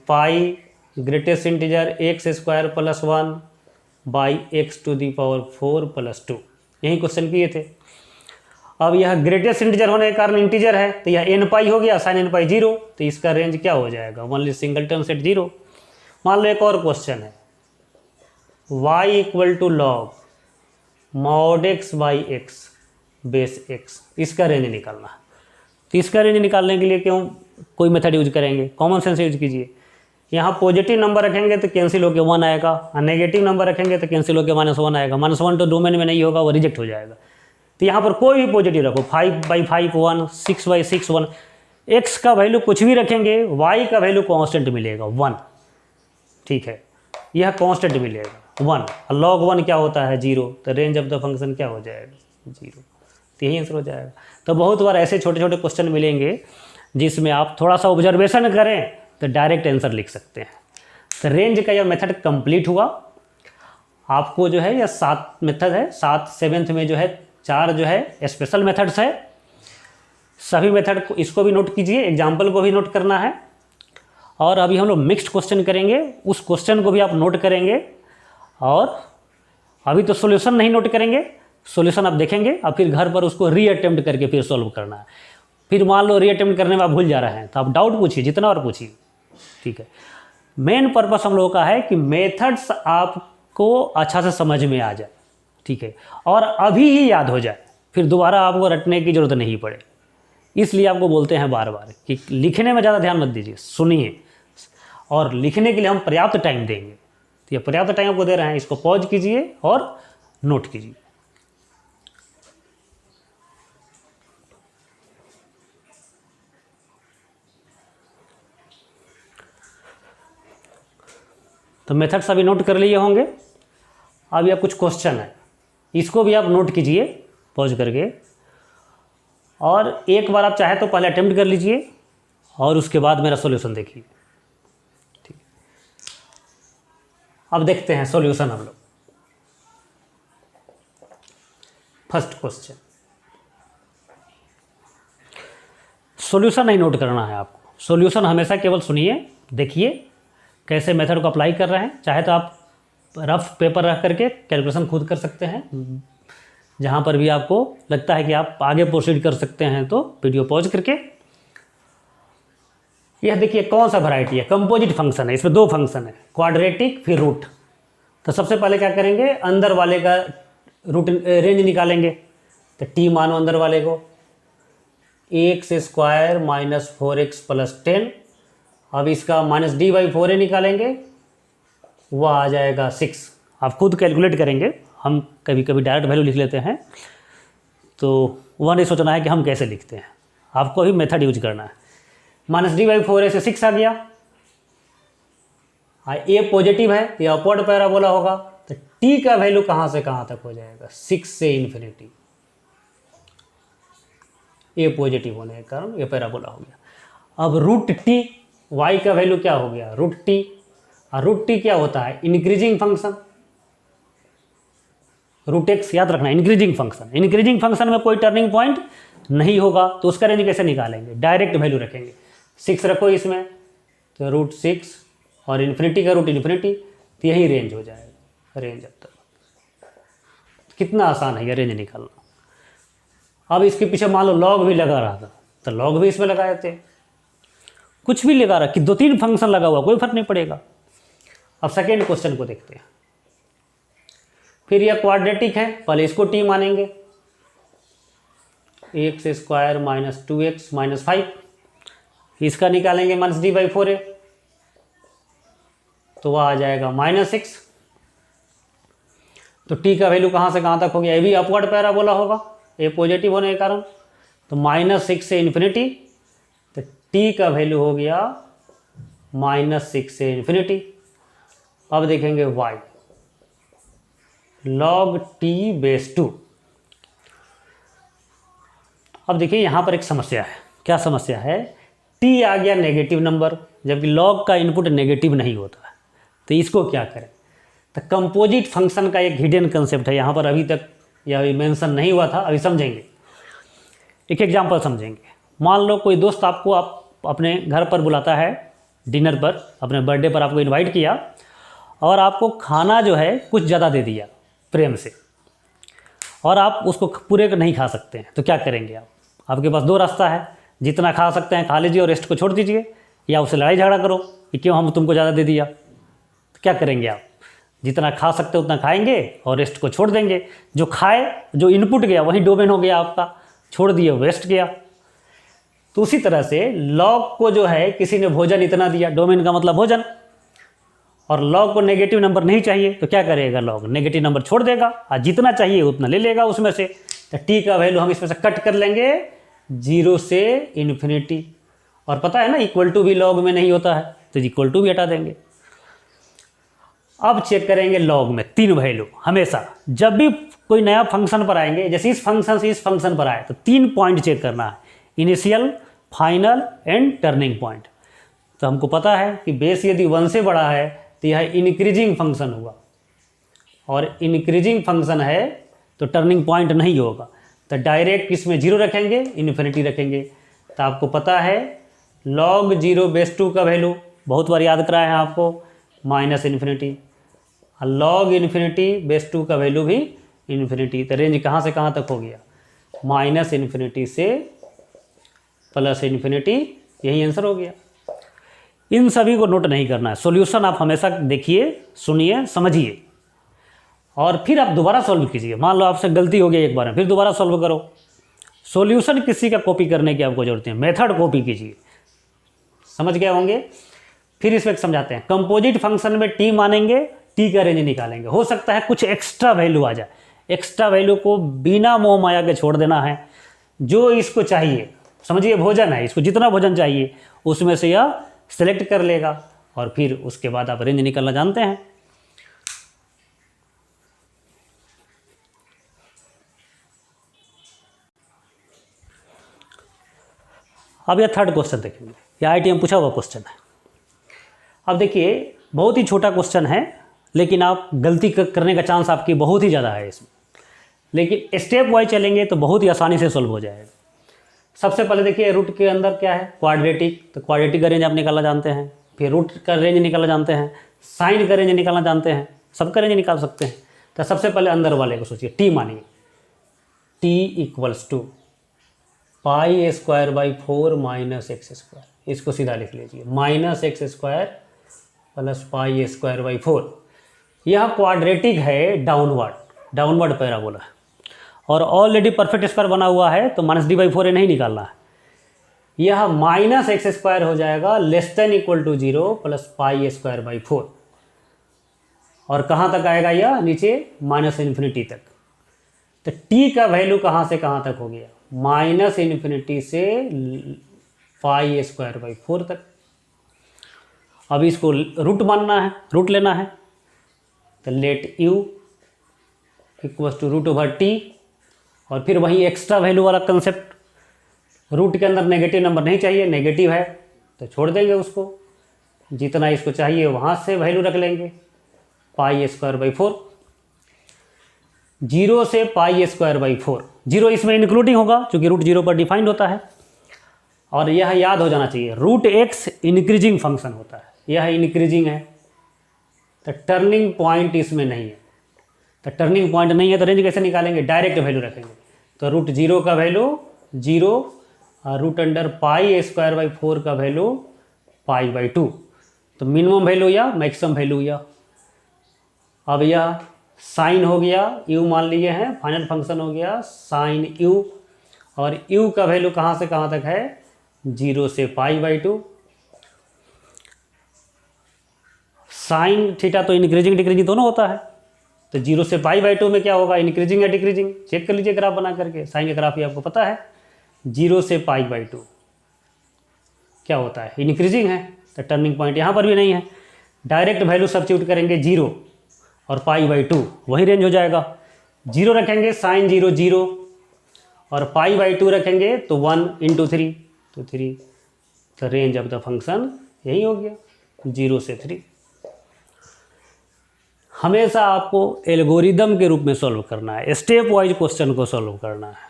pi greatest integer x² + 1 by x to the power 4 plus 2, यही क्वेश्चन किए थे। अब यह ग्रेटेस्ट इंटीजर होने के कारण इंटीजर है, तो यह n पाई हो गया, साइन n पाई 0, तो इसका रेंज क्या हो जाएगा, ओनली सिंगलटन सेट 0। मान लो एक और क्वेश्चन है, y equal to log mod x by x base x, इसका रेंज निकालना। तो इसका रेंज निकालने के लिए क्यों कोई मेथड यूज करेंगे, कॉमन सेंस यूज कीजिए। यहाँ पॉजिटिव नंबर रखेंगे तो कैंसिल होकर 1 आएगा, और नेगेटिव नंबर रखेंगे तो कैंसिल होकर -1 आएगा। -1 तो डोमेन में नहीं होगा, वो रिजेक्ट हो जाएगा। तो यहाँ पर कोई भी पॉजिटिव रखो, 5/5 1, 6/6 1, x का वैल्यू कुछ भी रखेंगे, y का वैल्यू कांस्टेंट मिलेगा 1, ठीक है, यह कांस्टेंट मिलेगा 1, और log 1 क्या होता है 0, तो रेंज ऑफ द फंक्शन क्या हो जाएगा 0, तो यही आंसर हो जाएगा। तो बहुत बार ऐसे छोटे छोटे क्वेश्चन मिलेंगे जिसमें आप थोड़ा सा ऑब्जर्वेशन करें तो डायरेक्ट आंसर लिख सकते हैं। तो रेंज का यह मेथड कंप्लीट हुआ। आपको जो है यह 7 मेथड है, 7th में जो है 4 जो है स्पेशल मेथड्स है। सभी मेथड को इसको भी नोट कीजिए, एग्जाम्पल को भी नोट करना है। और अभी हम लोग मिक्स्ड क्वेश्चन करेंगे, उस क्वेश्चन को भी आप नोट करेंगे। और अभी तो सॉल्यूशन नहीं नोट करेंगे, सॉल्यूशन आप देखेंगे और फिर घर पर उसको रीअटेम्प्ट करके फिर सॉल्व करना है। फिर मान लो रीअटेम्प्ट करने में आप भूल जा रहे हैं तो आप डाउट पूछिए, जितना और पूछिए, ठीक है। मेन पर्पस हम लोगों का है कि मेथड्स आपको अच्छा से समझ में आ जाए, ठीक है, और अभी ही याद हो जाए, फिर दोबारा आपको रटने की जरूरत नहीं पड़े। इसलिए आपको बोलते हैं बार बार कि लिखने में ज़्यादा ध्यान मत दीजिए, सुनिए, और लिखने के लिए हम पर्याप्त टाइम देंगे। तो ये पर्याप्त टाइम आपको दे रहे हैं, इसको पॉज कीजिए और नोट कीजिए। तो मेथड्स अभी नोट कर लिए होंगे। अब यह कुछ क्वेश्चन है, इसको भी आप नोट कीजिए पॉज करके, और एक बार आप चाहे तो पहले अटेम्प्ट कर लीजिए और उसके बाद मेरा सॉल्यूशन देखिए, ठीक। अब देखते हैं सॉल्यूशन हम लोग। फर्स्ट क्वेश्चन, सॉल्यूशन नहीं नोट करना है आपको, सॉल्यूशन हमेशा केवल सुनिए, देखिए कैसे मेथड को अप्लाई कर रहे हैं। चाहे तो आप रफ पेपर रख करके कैलकुलेशन खुद कर सकते हैं, जहाँ पर भी आपको लगता है कि आप आगे प्रोसीड कर सकते हैं तो वीडियो पॉज करके। यह देखिए कौन सा वैरायटी है, कंपोजिट फंक्शन है, इसमें 2 फंक्शन है, क्वाड्रेटिक फिर रूट। तो सबसे पहले क्या करेंगे, अंदर वाले का रूट रेंज निकालेंगे। तो टी मानो अंदर वाले को x² - 4x + 10। अब इसका -d/4a निकालेंगे, वह आ जाएगा 6। आप खुद कैलकुलेट करेंगे, हम कभी कभी डायरेक्ट वैल्यू लिख लेते हैं, तो वह नहीं सोचना है कि हम कैसे लिखते हैं, आपको भी मेथड यूज करना है। -d/4a से 6 आ गया, a पॉजिटिव है, ये अपवर्ड पैराबोला होगा, तो t का वैल्यू कहाँ से कहाँ तक हो जाएगा, 6 से इन्फिनिटी। a पॉजिटिव होने के कारण ये पैराबोला हो गया। अब √t, y का वैल्यू क्या हो गया, √t, और √t क्या होता है, इंक्रीजिंग फंक्शन। √x याद रखना, इंक्रीजिंग फंक्शन। इंक्रीजिंग फंक्शन में कोई टर्निंग पॉइंट नहीं होगा, तो उसका रेंज कैसे निकालेंगे, डायरेक्ट वैल्यू रखेंगे। 6 रखो इसमें, तो √6 और इन्फिनिटी का रूट इन्फिनिटी, तो यही रेंज हो जाएगा, रेंज अब तक। कितना आसान है यह रेंज निकालना। अब इसके पीछे मान लो लॉग भी लगा रहा था, तो लॉग भी इसमें लगाए थे, कुछ भी लगा रहा कि 2-3 फंक्शन लगा हुआ, कोई फर्क नहीं पड़ेगा। अब सेकेंड क्वेश्चन को देखते हैं। फिर यह क्वाड्रेटिक है, पहले इसको t मानेंगे, x² - 2x - 5, इसका निकालेंगे -d/4a, तो वह आ जाएगा -6। तो t का वैल्यू कहाँ से कहाँ तक हो गया, ये भी अपवर्ड पैराबोला होगा, a पॉजिटिव होने के कारण, तो -6 से इन्फिनिटी, तो t का वैल्यू हो गया -6 से इन्फिनिटी। अब देखेंगे y, log t/2। अब देखिए यहाँ पर एक समस्या है, क्या समस्या है, t आ गया नेगेटिव नंबर, जबकि log का इनपुट नेगेटिव नहीं होता है, तो इसको क्या करें। तो कंपोजिट फंक्शन का एक हिडन कंसेप्ट है, यहाँ पर अभी तक यह मेंशन नहीं हुआ था, अभी समझेंगे, एक एग्जांपल समझेंगे। मान लो कोई दोस्त आपको अपने घर पर बुलाता है डिनर पर, अपने बर्थडे पर आपको इनवाइट किया, और आपको खाना जो है कुछ ज़्यादा दे दिया प्रेम से, और आप उसको पूरे नहीं खा सकते हैं, तो क्या करेंगे आप? आपके पास दो रास्ता है, जितना खा सकते हैं खा लीजिए और रेस्ट को छोड़ दीजिए, या उससे लड़ाई झगड़ा करो कि क्यों हम तुमको ज़्यादा दे दिया। तो क्या करेंगे आप? जितना खा सकते उतना खाएंगे और रेस्ट को छोड़ देंगे। जो खाए, जो इनपुट गया वही डोमेन हो गया आपका, छोड़ दिए वेस्ट गया। तो उसी तरह से लॉग को जो है किसी ने भोजन इतना दिया, डोमेन का मतलब भोजन, और लॉग को नेगेटिव नंबर नहीं चाहिए, तो क्या करेगा? लॉग नेगेटिव नंबर छोड़ देगा और जितना चाहिए उतना ले लेगा उसमें से। तो टी का वैल्यू हम इसमें से कट कर लेंगे 0 से इन्फिनिटी, और पता है ना इक्वल टू भी लॉग में नहीं होता है, तो इक्वल टू भी हटा देंगे। अब चेक करेंगे लॉग में 3 वैल्यू। हमेशा जब भी कोई नया फंक्शन पर आएंगे, जैसे इस फंक्शन से इस फंक्शन पर आए, तो 3 पॉइंट चेक करना है, initial, final and turning point. तो हमको पता है कि बेस यदि 1 से बड़ा है तो यह इंक्रीजिंग फंक्शन होगा, और इंक्रीजिंग फंक्शन है तो टर्निंग पॉइंट नहीं होगा। तो डायरेक्ट इसमें 0 रखेंगे, इन्फिनिटी रखेंगे। तो आपको पता है log 0 बेस 2 का वैल्यू बहुत बार याद कराया है आपको, माइनस इन्फिनिटी, और log इन्फिनिटी बेस 2 का वैल्यू भी इन्फिनिटी। तो रेंज कहाँ से कहाँ तक हो गया? माइनस इन्फिनिटी से प्लस इन्फिनिटी, यही आंसर हो गया। इन सभी को नोट नहीं करना है, सॉल्यूशन आप हमेशा देखिए, सुनिए, समझिए, और फिर आप दोबारा सॉल्व कीजिए। मान लो आपसे गलती हो गई एक बार में, फिर दोबारा सॉल्व करो। सॉल्यूशन किसी का कॉपी करने की आपको जरूरत है, मेथड कॉपी कीजिए। समझ गए होंगे? फिर इस वक्त समझाते हैं। कंपोजिट फंक्शन में टी मानेंगे, टी का रेंज निकालेंगे। हो सकता है कुछ एक्स्ट्रा वैल्यू आ जाए, एक्स्ट्रा वैल्यू को बिना मोह माया के छोड़ देना है। जो इसको चाहिए, समझिए भोजन है, इसको जितना भोजन चाहिए उसमें से यह सेलेक्ट कर लेगा, और फिर उसके बाद आप रेंज निकालना जानते हैं। अब यह थर्ड क्वेश्चन देखेंगे, यह IIT में पूछा हुआ क्वेश्चन है। अब देखिए बहुत ही छोटा क्वेश्चन है, लेकिन आप गलती करने का चांस आपकी बहुत ही ज़्यादा है इसमें, लेकिन स्टेप वाइज चलेंगे तो बहुत ही आसानी से सॉल्व हो जाएगा। सबसे पहले देखिए रूट के अंदर क्या है? क्वाड्रेटिक। तो क्वाड्रेटिक का रेंज आप निकालना जानते हैं, फिर रूट का रेंज निकालना जानते हैं, साइन का रेंज निकालना जानते हैं, सबका रेंज निकाल सकते हैं। तो सबसे पहले अंदर वाले को सोचिए, टी मानिए, t equals to pi square by 4 minus x square. इसको सीधा लिख लीजिए, minus x square plus pi square by 4। यह क्वाड्रेटिक है, डाउनवर्ड पैराबोला है, और ऑलरेडी परफेक्ट स्क्वायर बना हुआ है, तो माइनस डी बाई 4 नहीं निकालना है। यह माइनस एक्स स्क्वायर हो जाएगा less than equal to 0 plus pi square by 4, और कहाँ तक आएगा यह? नीचे माइनस इन्फिनिटी तक। तो टी का वैल्यू कहाँ से कहाँ तक हो गया? माइनस इन्फिनिटी से पाई स्क्वायर बाई 4 तक। अब इसको रूट मानना है, रूट लेना है, तो let u equals to root over t, और फिर वही एक्स्ट्रा वैल्यू वाला कंसेप्ट। रूट के अंदर नेगेटिव नंबर नहीं चाहिए, नेगेटिव है तो छोड़ देंगे उसको, जितना इसको चाहिए वहाँ से वैल्यू रख लेंगे, पाई स्क्वायर बाई 4। 0 से पाई स्क्वायर बाई 4, 0 इसमें इंक्लूडिंग होगा क्योंकि रूट 0 पर डिफाइंड होता है। और यह याद हो जाना चाहिए, रूट एक्स इंक्रीजिंग फंक्शन होता है, यह इंक्रीजिंग है, तो टर्निंग पॉइंट इसमें नहीं है। तो टर्निंग पॉइंट नहीं है तो रेंज कैसे निकालेंगे? डायरेक्ट वैल्यू रखेंगे। तो रूट 0 का वैल्यू 0, और root under pi square by 4 का वैल्यू पाई बाई 2। तो मिनिमम वैल्यू या मैक्सिमम वैल्यू या। अब यह साइन हो गया, यू मान लिए हैं, फाइनल फंक्शन हो गया साइन यू, और यू का वैल्यू कहाँ से कहाँ तक है? 0 से पाई बाई 2। साइन थीटा तो इंक्रीजिंग डिक्रीजिंग दोनों होता है, तो 0 से पाई बाई 2 में क्या होगा? इंक्रीजिंग या डिक्रीजिंग? चेक कर लीजिए ग्राफ बना करके, साइन का ग्राफ ही आपको पता है। 0 से पाई बाई 2 क्या होता है? इंक्रीजिंग है, तो टर्निंग पॉइंट यहाँ पर भी नहीं है। डायरेक्ट वैल्यू सब्स्टिट्यूट करेंगे 0 और पाई बाई 2, वही रेंज हो जाएगा। 0 रखेंगे साइन 0 0, और पाई बाई 2 रखेंगे तो 1 इंटू 3 तो 3। तो रेंज ऑफ द फंक्शन यही हो गया, 0 से 3। हमेशा आपको एल्गोरिदम के रूप में सॉल्व करना है, स्टेप वाइज क्वेश्चन को सॉल्व करना है,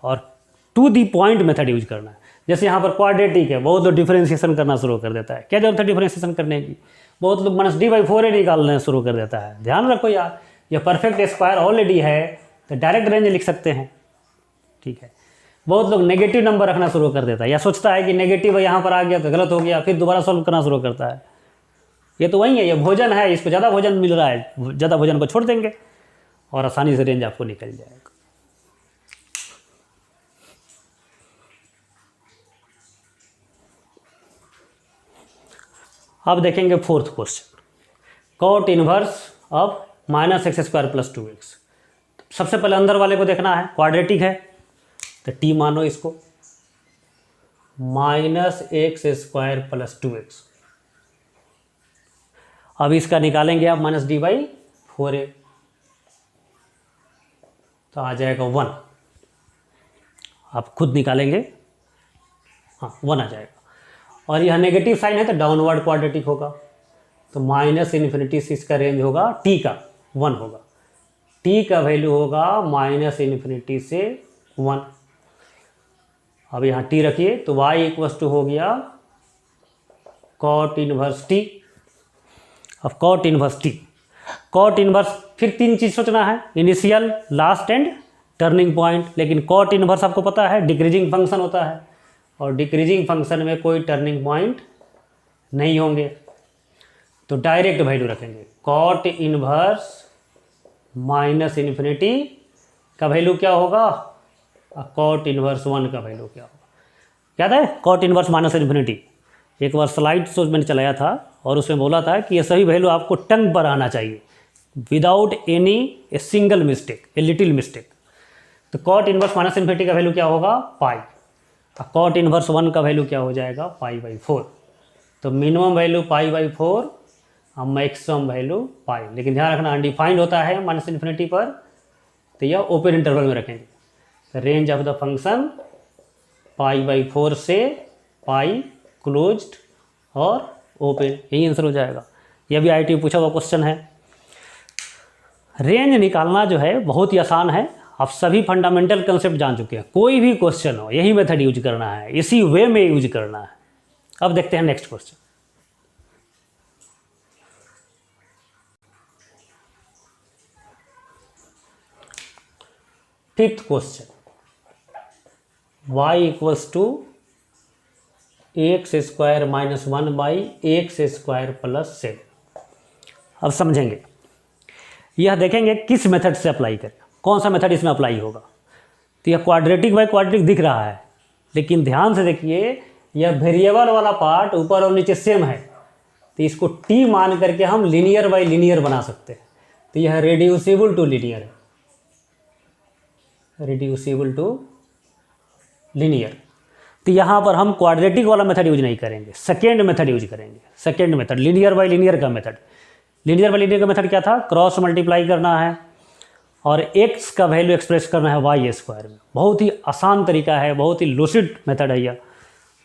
और to the point method use करना है। जैसे यहाँ पर क्वाड्रेटिक है, बहुत तो डिफरेंशिएशन करना शुरू कर देता है, क्या जरूरत है डिफरेंशिएशन करने की? बहुत लोग -d/4 ही निकालने शुरू कर देता है। ध्यान रखो यार, ये परफेक्ट स्क्वायर ऑलरेडी है तो डायरेक्ट रेंज लिख सकते हैं, ठीक है। बहुत लोग नेगेटिव नंबर रखना शुरू कर देता है या सोचता है कि नेगेटिव यहाँ पर आ गया तो गलत हो गया, फिर दोबारा सॉल्व करना शुरू करता है। ये तो वही है, ये भोजन है, इसको ज़्यादा भोजन मिल रहा है, ज़्यादा भोजन को छोड़ देंगे और आसानी से रेंज आपको निकल जाएगा। अब देखेंगे fourth question, cot inverse of -x² + 2x। सबसे पहले अंदर वाले को देखना है, क्वाड्रेटिक है तो t मानो इसको, -x² + 2x। अब इसका निकालेंगे आप -d/4a तो आ जाएगा 1। आप खुद निकालेंगे, हाँ 1 आ जाएगा। और यह नेगेटिव साइन है तो डाउनवर्ड क्वाड्रेटिक होगा, तो -∞ से इसका रेंज होगा t का 1 होगा, t का वैल्यू होगा -∞ से 1। अब यहाँ t रखिए तो y = हो गया cot इनवर्स t। अब cot inverse t, cot inverse फिर 3 चीज़ सोचना है, initial, last and turning point. लेकिन cot इनवर्स आपको पता है डिक्रीजिंग फंक्शन होता है और डिक्रीजिंग फंक्शन में कोई टर्निंग पॉइंट नहीं होंगे, तो डायरेक्ट वैल्यू रखेंगे। cot इनवर्स -∞ का वैल्यू क्या होगा, cot इनवर्स 1 का वैल्यू क्या होगा। याद है cot इनवर्स -∞, एक बार स्लाइड शो मैंने चलाया था और उसमें बोला था कि ये सभी वैल्यू आपको टंग पर आना चाहिए without any a single mistake, a little mistake. तो cot इनवर्स -∞ का वैल्यू क्या होगा, पाई। cot इनवर्स 1 का वैल्यू क्या हो जाएगा, π/4। तो मिनिमम वैल्यू π/4 और मैक्सिमम वैल्यू पाई। लेकिन ध्यान रखना अनडिफाइंड होता है -∞ पर, तो यह ओपन इंटरवल में रखेंगे। तो रेंज ऑफ द फंक्शन π/4 से पाई, क्लोज्ड और ओपन, यही आंसर हो जाएगा। यह भी IIT पूछा हुआ क्वेश्चन है। रेंज निकालना जो है बहुत ही आसान है, आप सभी फंडामेंटल कंसेप्ट जान चुके हैं। कोई भी क्वेश्चन हो यही मेथड यूज करना है, इसी वे में यूज करना है। अब देखते हैं next question. Fifth question, y = x² - 1/x² + 7। अब समझेंगे, यह देखेंगे किस मेथड से अप्लाई करें, कौन सा मेथड इसमें अप्लाई होगा। तो यह क्वाड्रेटिक बाई क्वाड्रेटिक दिख रहा है, लेकिन ध्यान से देखिए यह वेरिएबल वाला पार्ट ऊपर और नीचे सेम है, तो इसको t मान करके हम लीनियर बाई लीनियर बना सकते हैं। तो यह रिड्यूसिबल टू लीनियर है, रिड्यूसिबल टू लीनियर। तो यहाँ पर हम क्वाड्रेटिक वाला मेथड यूज नहीं करेंगे, सेकेंड मेथड यूज करेंगे। Second method linear by linear का मेथड। लीनियर बाई लीनियर का मेथड क्या था, क्रॉस मल्टीप्लाई करना है और x का वैल्यू एक्सप्रेस करना है y² में। बहुत ही आसान तरीका है, बहुत ही लूसिड मेथड है यह।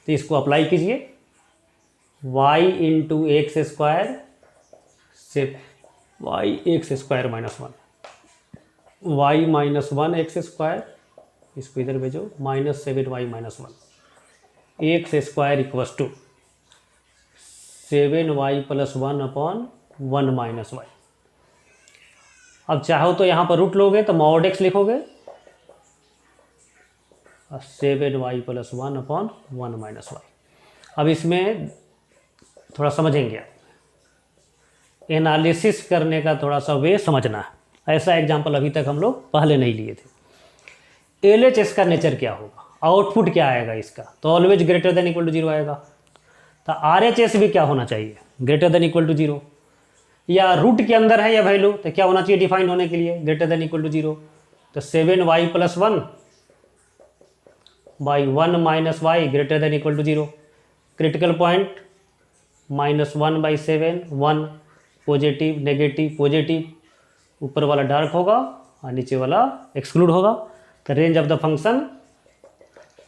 तो इसको अप्लाई कीजिए, y × x² से y(x² - 1) y - 1x², इसको इधर भेजो, -7y - 1 x² = 7y + 1/1 - y। अब चाहो तो यहाँ पर रूट लोगे तो mod x लिखोगे, 7y + 1/1 - y। अब इसमें थोड़ा समझेंगे आप, एनालिसिस करने का थोड़ा सा वे समझना है। ऐसा एग्जाम्पल अभी तक हम लोग पहले नहीं लिए थे। LHS का नेचर क्या होगा, आउटपुट क्या आएगा इसका, तो always greater than equal to 0 आएगा। तो RHS भी क्या होना चाहिए, ग्रेटर देन इक्वल टू 0, या रूट के अंदर है या वैल्यू तो क्या होना चाहिए डिफाइन होने के लिए, ग्रेटर देन इक्वल टू 0। तो 7y + 1/1 - y greater than equal to 0। Critical point -1/7, 1 positive negative positive, ऊपर वाला डार्क होगा और नीचे वाला एक्सक्लूड होगा। तो रेंज ऑफ द फंक्शन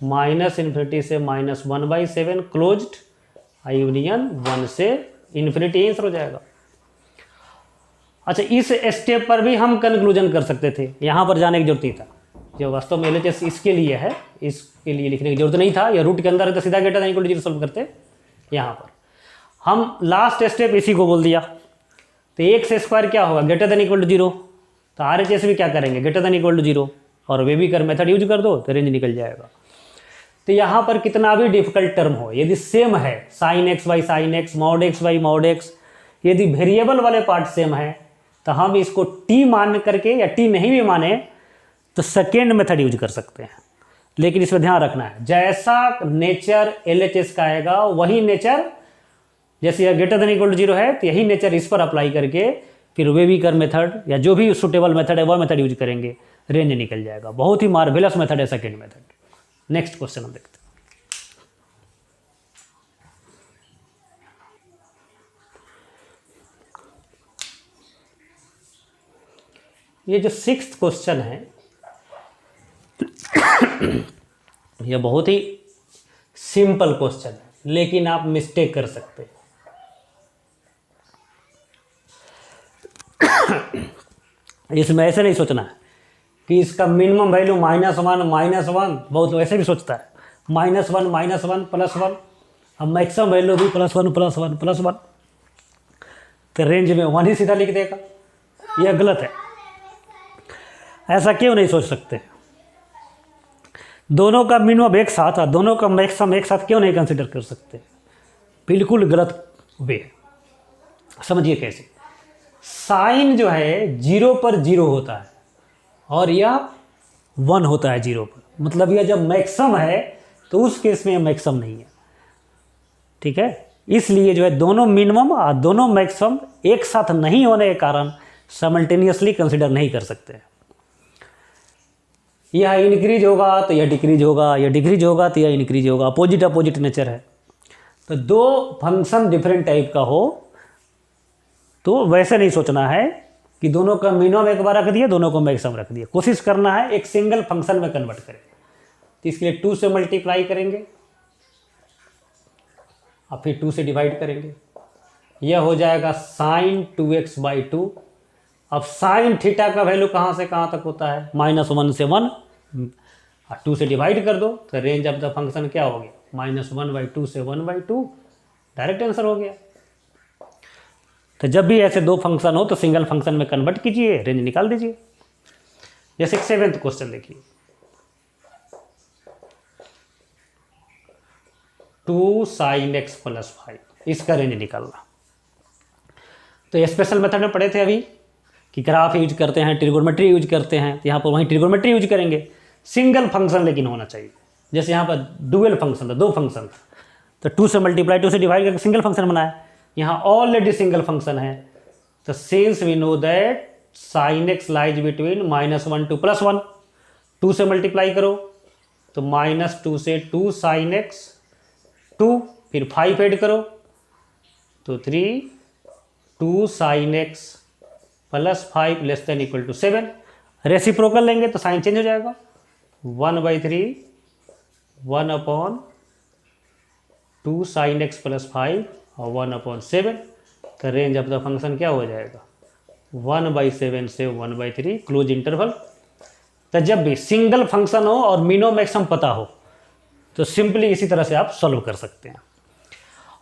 -∞ से -1/7 क्लोज्ड यूनियन 1 से इन्फिनिटी, आंसर हो जाएगा। अच्छा, इस स्टेप पर भी हम कंक्लूजन कर सकते थे, यहाँ पर जाने की जरूरत नहीं था। जो वास्तव में LHS इसके लिए है, इसके लिए लिखने की जरूरत नहीं था। या रूट के अंदर है तो सीधा greater than equal to 0 solve करते यहाँ पर। हम लास्ट स्टेप इसी को बोल दिया, तो एक्स स्क्वायर क्या होगा, ग्रेटर देन इक्वल टू 0, तो RHS भी क्या करेंगे, ग्रेटर देन इक्वल टू 0, और वेबीकर मेथड यूज कर दो तो रेंज निकल जाएगा। तो यहाँ पर कितना भी डिफिकल्ट टर्म हो, यदि सेम है sine x by sine x, mod x by mod x, यदि वेरिएबल वाले पार्ट सेम है तो हम इसको टी मान करके या टी नहीं भी माने तो सेकेंड मेथड यूज कर सकते हैं। लेकिन इसमें ध्यान रखना है, जैसा नेचर LHS का आएगा वही नेचर, जैसे यह ग्रेटर देन इक्वल टू 0 है तो यही नेचर इस पर अप्लाई करके फिर वेबीकर मेथड या जो भी सुटेबल मेथड है वह मेथड यूज करेंगे, रेंज निकल जाएगा। बहुत ही मार्वेलस मेथड है सेकेंड मेथड। नेक्स्ट क्वेश्चन हम देखते हैं। ये जो 6th क्वेश्चन है यह बहुत ही सिंपल क्वेश्चन है, लेकिन आप मिस्टेक कर सकते हैं। इसमें ऐसे नहीं सोचना है कि इसका मिनिमम वैल्यू -1 बहुत लोग ऐसे भी सोचता है, -1 +1 अब मैक्सिमम वैल्यू भी +1 तो रेंज में 1 ही सीधा लिख देगा। यह गलत है, ऐसा क्यों नहीं सोच सकते। दोनों का मिनिमम एक साथ और दोनों का मैक्सिमम एक साथ क्यों नहीं कंसिडर कर सकते, बिल्कुल गलत वे। समझिए कैसे, साइन जो है 0 पर 0 होता है और यह 1 होता है 0 पर, मतलब यह जब मैक्सिमम है तो उस केस में मैक्सिमम नहीं है, ठीक है। इसलिए जो है दोनों मिनिमम और दोनों मैक्सिमम एक साथ नहीं होने के कारण साइमल्टेनियसली कंसिडर नहीं कर सकते। यह इंक्रीज होगा तो यह डिक्रीज होगा, यह डिक्रीज होगा तो यह इंक्रीज होगा, अपोजिट नेचर है। तो दो फंक्शन डिफरेंट टाइप का हो तो वैसे नहीं सोचना है कि दोनों का मिनिमम एक बार रख दिया, दोनों को मैक्सिमम रख दिया। कोशिश करना है एक सिंगल फंक्शन में कन्वर्ट करें, तो इसके लिए 2 से मल्टीप्लाई करेंगे और फिर 2 से डिवाइड करेंगे, यह हो जाएगा sin 2x/2। अब साइन थीटा का वैल्यू कहाँ से कहाँ तक होता है, -1 से 1, और 2 से डिवाइड कर दो तो रेंज ऑफ द फंक्शन क्या हो गया, -1/2 से 1/2, डायरेक्ट आंसर हो गया। तो जब भी ऐसे दो फंक्शन हो तो सिंगल फंक्शन में कन्वर्ट कीजिए, रेंज निकाल दीजिए। जैसे 7th क्वेश्चन देखिए, 2 sin x + 5, इसका रेंज निकालना। तो स्पेशल मेथड में पढ़े थे अभी कि ग्राफ यूज करते हैं, ट्रिगोनोमेट्री यूज करते हैं, तो यहाँ पर वहीं ट्रिगोनोमेट्री यूज करेंगे। सिंगल फंक्शन लेकिन होना चाहिए, जैसे यहाँ पर डुअल फंक्शन था, 2 फंक्शन था, तो 2 से मल्टीप्लाई 2 से डिवाइड करके सिंगल फंक्शन बनाया। यहाँ ऑलरेडी सिंगल फंक्शन है, तो since we know that sin x lies between -1 to +1, 2 से मल्टीप्लाई करो तो -2 से 2 sin x 2, फिर 5 ऐड करो तो 3, 2 sin x + 5 < 7। रेसिप्रोकल लेंगे तो साइन चेंज हो जाएगा, 1/3 1/2 sin x + 5 और 1/7। तो रेंज ऑफ द फंक्शन क्या हो जाएगा, 1/7 से 1/3 क्लोज इंटरवल। तो जब भी सिंगल फंक्शन हो और मिनिमम मैक्सिमम पता हो तो सिंपली इसी तरह से आप सॉल्व कर सकते हैं।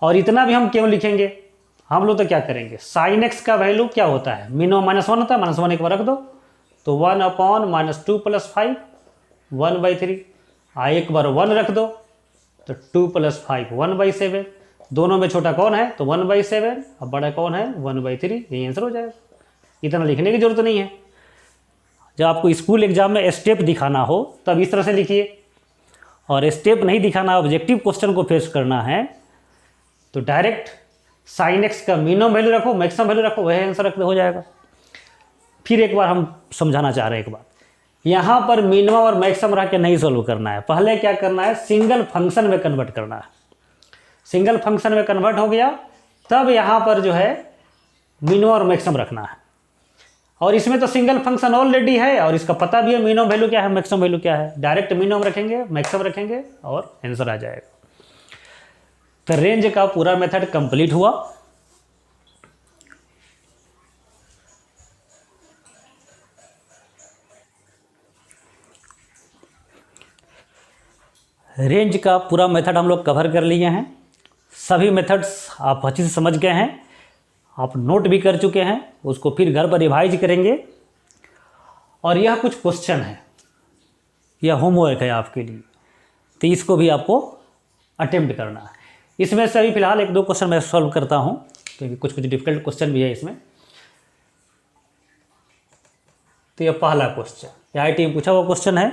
और इतना भी हम क्यों लिखेंगे, हम लोग तो क्या करेंगे, sin x का वैल्यू क्या होता है, मिनिमम -1 होता है, -1 एक बार रख दो तो 1/-2 + 5 1/3, एक बार 1 रख दो तो 2 + 5 1/7, दोनों में छोटा कौन है तो 1/7 और बड़ा कौन है 1/3, यही आंसर हो जाएगा। इतना लिखने की जरूरत नहीं है। जब आपको स्कूल एग्जाम में स्टेप दिखाना हो तब इस तरह से लिखिए, और स्टेप नहीं दिखाना, ऑब्जेक्टिव क्वेश्चन को फेस करना है तो डायरेक्ट sin x का मिनिमम वैल्यू रखो, मैक्सिमम वैल्यू रखो, वही आंसर रखते हो जाएगा। फिर एक बार हम समझाना चाह रहे हैं एक बात, यहाँ पर मिनिमम और मैक्सिमम रख के नहीं सोल्व करना है, पहले क्या करना है, सिंगल फंक्शन में कन्वर्ट करना है। सिंगल फंक्शन में कन्वर्ट हो गया तब यहाँ पर जो है मिनिमम और मैक्सिमम रखना है। और इसमें तो सिंगल फंक्शन ऑलरेडी है और इसका पता भी है मिनिमम वैल्यू क्या है, मैक्सिमम वैल्यू क्या है, डायरेक्ट मिनिमम रखेंगे, मैक्सिमम रखेंगे और आंसर आ जाएगा। तो रेंज का पूरा मेथड कंप्लीट हुआ। रेंज का पूरा मेथड हम लोग कवर कर लिए हैं। सभी मेथड्स आप अच्छे से समझ गए हैं, आप नोट भी कर चुके हैं, उसको फिर घर पर रिवाइज करेंगे। और यह कुछ क्वेश्चन है, यह होमवर्क है आपके लिए, तो इसको भी आपको अटेम्प्ट करना है। इसमें से अभी फिलहाल 1-2 क्वेश्चन मैं सॉल्व करता हूँ, क्योंकि कुछ डिफिकल्ट क्वेश्चन भी है इसमें। तो यह पहला क्वेश्चन IIT में पूछा हुआ क्वेश्चन है।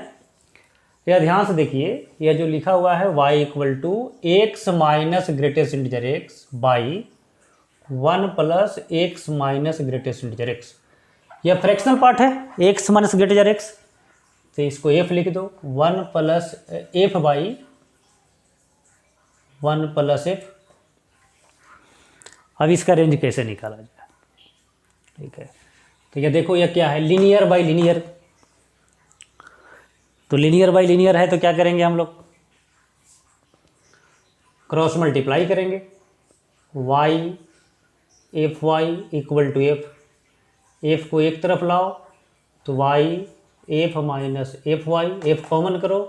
यह ध्यान से देखिए, यह जो लिखा हुआ है y = x minus greatest integer x by 1 plus x minus greatest integer x, यह फ्रैक्शनल पार्ट है x माइनस ग्रेटेस्ट x, तो इसको f लिख दो 1 plus f by 1 plus f। अब इसका रेंज कैसे निकाला जाए, ठीक है। तो ये देखो यह क्या है, लीनियर बाई लीनियर। तो लीनियर बाई लीनियर है तो क्या करेंगे हम लोग, क्रॉस मल्टीप्लाई करेंगे, y fy = f, f को एक तरफ लाओ तो y f minus fy, f common करो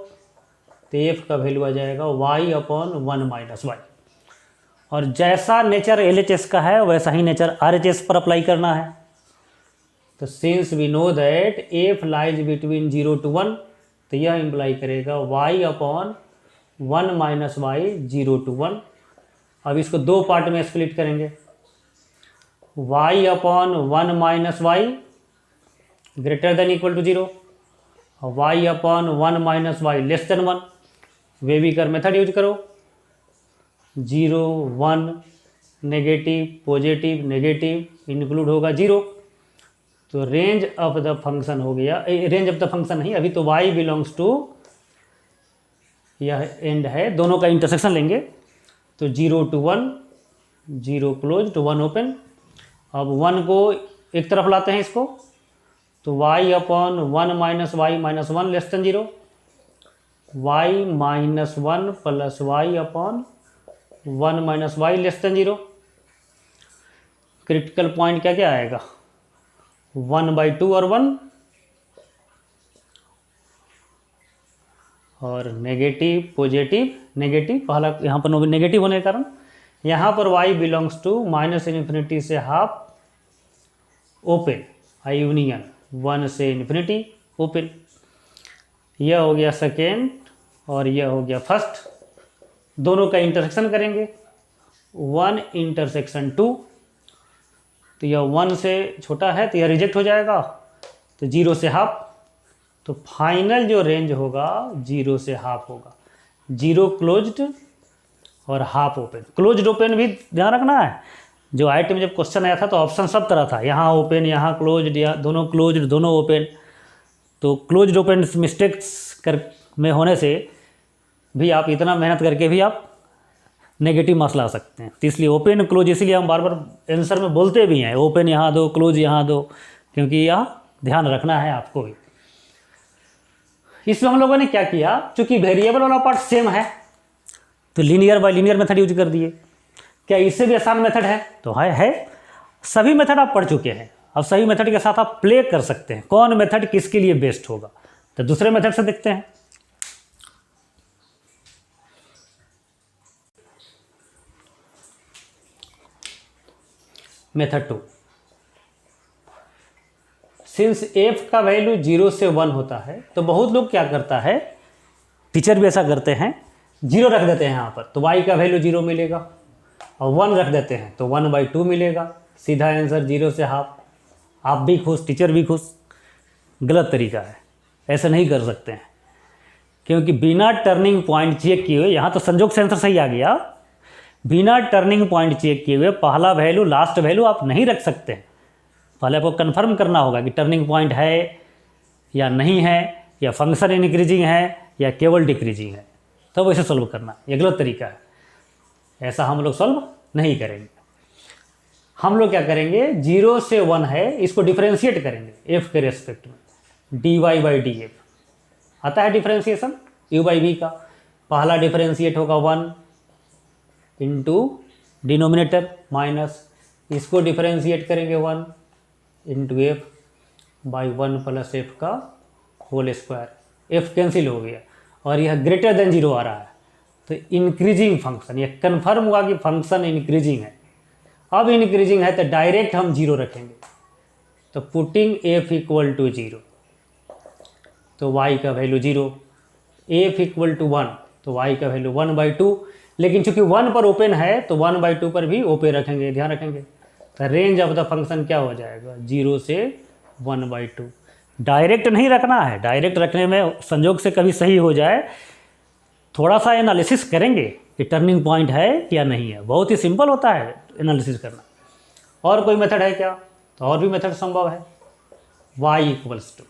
तो f का वैल्यू आ जाएगा y/1 माइनस y। और जैसा नेचर LHS का है वैसा ही नेचर RHS पर अप्लाई करना है। तो since we know that f lies between 0 to 1, तो यह इम्प्लाई करेगा y/1 माइनस y 0 to 1। अब इसको 2 पार्ट में स्प्लिट करेंगे, y/1 minus y greater than equal to 0, y/1 minus y less than 1। Wavy curve method use करो, 0 1 नेगेटिव पॉजिटिव नेगेटिव इंक्लूड होगा 0, तो रेंज ऑफ द फंक्शन हो गया, रेंज ऑफ द फंक्शन नहीं, अभी तो y बिलोंग्स टू, यह एंड है, दोनों का इंटरसेक्शन लेंगे तो 0 to 1, 0 क्लोज टू 1 ओपन। अब 1 को एक तरफ लाते हैं इसको, तो y/1 minus y minus 1 less than 0, y minus 1 plus y/1 minus y less then 0। Critical point क्या क्या आएगा, 1/2 और 1, और नेगेटिव पॉजिटिव नेगेटिव, पहला यहाँ पर नेगेटिव होने के कारण यहाँ पर y बिलोंग्स टू -∞ से हाफ ओपन, आई यूनियन 1 से ∞ ओपन। यह हो गया सेकेंड और यह हो गया फर्स्ट, दोनों का इंटरसेक्शन करेंगे, 1 इंटरसेक्शन 2, तो यह 1 से छोटा है तो यह रिजेक्ट हो जाएगा, तो 0 से हाफ, तो फाइनल जो रेंज होगा 0 से हाफ होगा, 0 क्लोज्ड और हाफ ओपन। क्लोज्ड ओपन भी ध्यान रखना है, जो IIT में जब क्वेश्चन आया था तो ऑप्शन सब तरह था, यहाँ ओपन यहाँ क्लोज्ड, या दोनों क्लोज्ड दोनों ओपन। तो क्लोज्ड ओपन मिस्टेक्स कर में होने से भी आप इतना मेहनत करके भी आप नेगेटिव मार्क्स ला सकते हैं। तो इसलिए ओपन क्लोज, इसीलिए हम बार बार आंसर में बोलते भी हैं ओपन यहाँ दो क्लोज यहाँ दो, क्योंकि यह ध्यान रखना है आपको भी। इसमें हम लोगों ने क्या किया, चूंकि वेरिएबल वाला पार्ट सेम है तो linear bye linear method use कर दिए। क्या इससे भी आसान मेथड है, तो है। सभी मेथड आप पढ़ चुके हैं, अब सभी मेथड के साथ आप प्ले कर सकते हैं, कौन मेथड किसके लिए बेस्ट होगा। तो दूसरे मेथड से देखते हैं। मेथड 2, सिंस f का वैल्यू 0 से 1 होता है तो बहुत लोग क्या करता है, टीचर भी ऐसा करते हैं, 0 रख देते हैं यहाँ पर तो y का वैल्यू 0 मिलेगा, और 1 रख देते हैं तो 1/2 मिलेगा, सीधा आंसर 0 से हाफ। आप भी खुश, टीचर भी खुश। गलत तरीका है, ऐसा नहीं कर सकते हैं, क्योंकि बिना टर्निंग पॉइंट चेक किए हुए, यहाँ तो संजोग से आंसर सही आ गया, बिना टर्निंग पॉइंट चेक किए हुए पहला वैल्यू लास्ट वैल्यू आप नहीं रख सकते हैं। पहले आपको कंफर्म करना होगा कि टर्निंग पॉइंट है या नहीं है, या फंक्शन इंक्रीजिंग है या केवल डिक्रीजिंग है, तब वैसे सॉल्व करना। ये गलत तरीका है, ऐसा हम लोग सॉल्व नहीं करेंगे। हम लोग क्या करेंगे, 0 से 1 है, इसको डिफरेंशिएट करेंगे f के रेस्पेक्ट में, dy/df आता है डिफरेंशिएशन u/v का। पहला डिफरेंशिएट होगा 1 इंटू डिनोमिनेटर माइनस, इसको डिफरेंशिएट करेंगे 1 into f by 1 plus f का होल स्क्वायर, f कैंसिल हो गया और यह ग्रेटर देन 0 आ रहा है तो इंक्रीजिंग फंक्शन, ये कन्फर्म हुआ कि फंक्शन इंक्रीजिंग है। अब इंक्रीजिंग है तो डायरेक्ट हम 0 रखेंगे, तो पुटिंग f इक्वल टू 0 तो y का वैल्यू 0, f इक्वल टू 1 तो y का वैल्यू 1/2। लेकिन चूंकि 1 पर ओपन है तो 1/2 पर भी ओपन रखेंगे, ध्यान रखेंगे। तो रेंज ऑफ द फंक्शन क्या हो जाएगा, 0 से 1/2। डायरेक्ट नहीं रखना है, डायरेक्ट रखने में संयोग से कभी सही हो जाए, थोड़ा सा एनालिसिस करेंगे कि टर्निंग पॉइंट है या नहीं है। बहुत ही सिंपल होता है एनालिसिस करना। और कोई मेथड है क्या, तो और भी मेथड संभव है। y equals to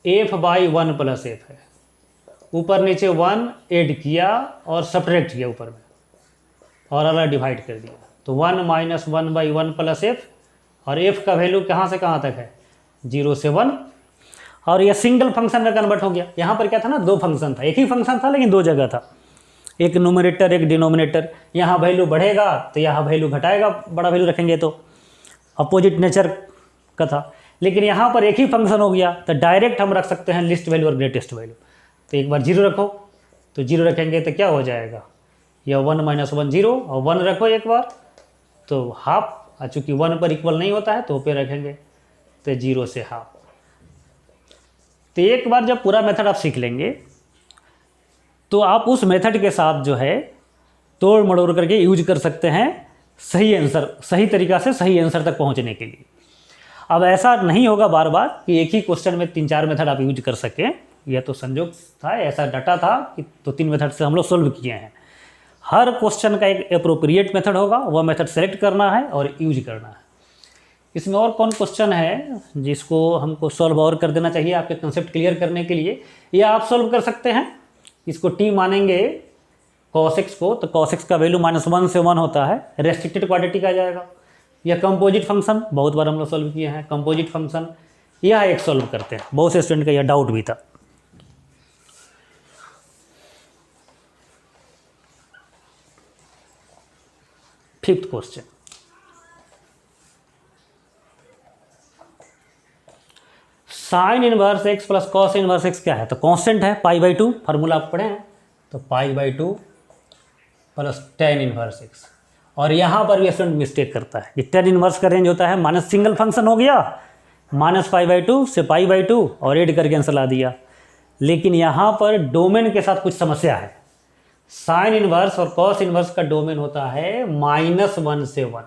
f/1 plus f है, ऊपर नीचे 1 ऐड किया और सब्ट्रैक्ट किया ऊपर में और अलग डिवाइड कर दिया, तो 1 माइनस 1/1 प्लस f, और f का वैल्यू कहाँ से कहाँ तक है, 0 से 1, और यह सिंगल फंक्शन में कन्वर्ट हो गया। यहाँ पर क्या था ना, दो फंक्शन था, एक ही फंक्शन था लेकिन दो जगह था, एक न्यूमरेटर एक डिनोमिनेटर। यहाँ वैल्यू बढ़ेगा तो यहाँ वैल्यू घटाएगा, बड़ा वैल्यू रखेंगे तो अपोजिट नेचर का था। लेकिन यहाँ पर एक ही फंक्शन हो गया तो डायरेक्ट हम रख सकते हैं लिस्ट वैल्यू और ग्रेटेस्ट वैल्यू। तो एक बार 0 रखो, तो 0 रखेंगे तो क्या हो जाएगा, यह 1 माइनस 1 0, और 1 रखो एक बार तो हाफ, चूँकि 1 पर इक्वल नहीं होता है तो पे रखेंगे तो 0 से हाफ। तो एक बार जब पूरा मेथड आप सीख लेंगे तो आप उस मेथड के साथ जो है तोड़ मड़ोड़ करके यूज कर सकते हैं सही आंसर, सही तरीक़ा से सही आंसर तक पहुंचने के लिए। अब ऐसा नहीं होगा बार बार कि एक ही क्वेश्चन में 3-4 मेथड आप यूज कर सकें, यह तो संयोग था, ऐसा डाटा था कि 2-3 मेथड से हम लोग सोल्व किए हैं। हर क्वेश्चन का एक अप्रोप्रिएट मेथड होगा, वह मेथड सेलेक्ट करना है और यूज करना है। इसमें और कौन क्वेश्चन है जिसको हमको सॉल्व और कर देना चाहिए आपके कंसेप्ट क्लियर करने के लिए, या आप सॉल्व कर सकते हैं। इसको t मानेंगे cos x को, तो cos x का वैल्यू -1 से 1 होता है, रेस्ट्रिक्टेड क्वाड्रेटिक आ जाएगा। यह कंपोजिट फंक्शन, बहुत बार हम लोग सॉल्व किए हैं कंपोजिट फंक्शन, यह एक सॉल्व करते हैं। बहुत से स्टूडेंट का यह डाउट भी था। Fifth question, sine inverse x plus cos inverse x क्या है, तो कांस्टेंट है π/2, फार्मूला आप पढ़े हैं, तो π/2 प्लस tan इनवर्स x। और यहाँ पर भी स्टूडेंट मिस्टेक करता है कि tan इनवर्स का रेंज होता है माइनस, सिंगल फंक्शन हो गया -π/2 से π/2 और ऐड करके आंसर ला दिया। लेकिन यहाँ पर डोमेन के साथ कुछ समस्या है। साइन इनवर्स और कॉस इनवर्स का डोमेन होता है -1 से 1,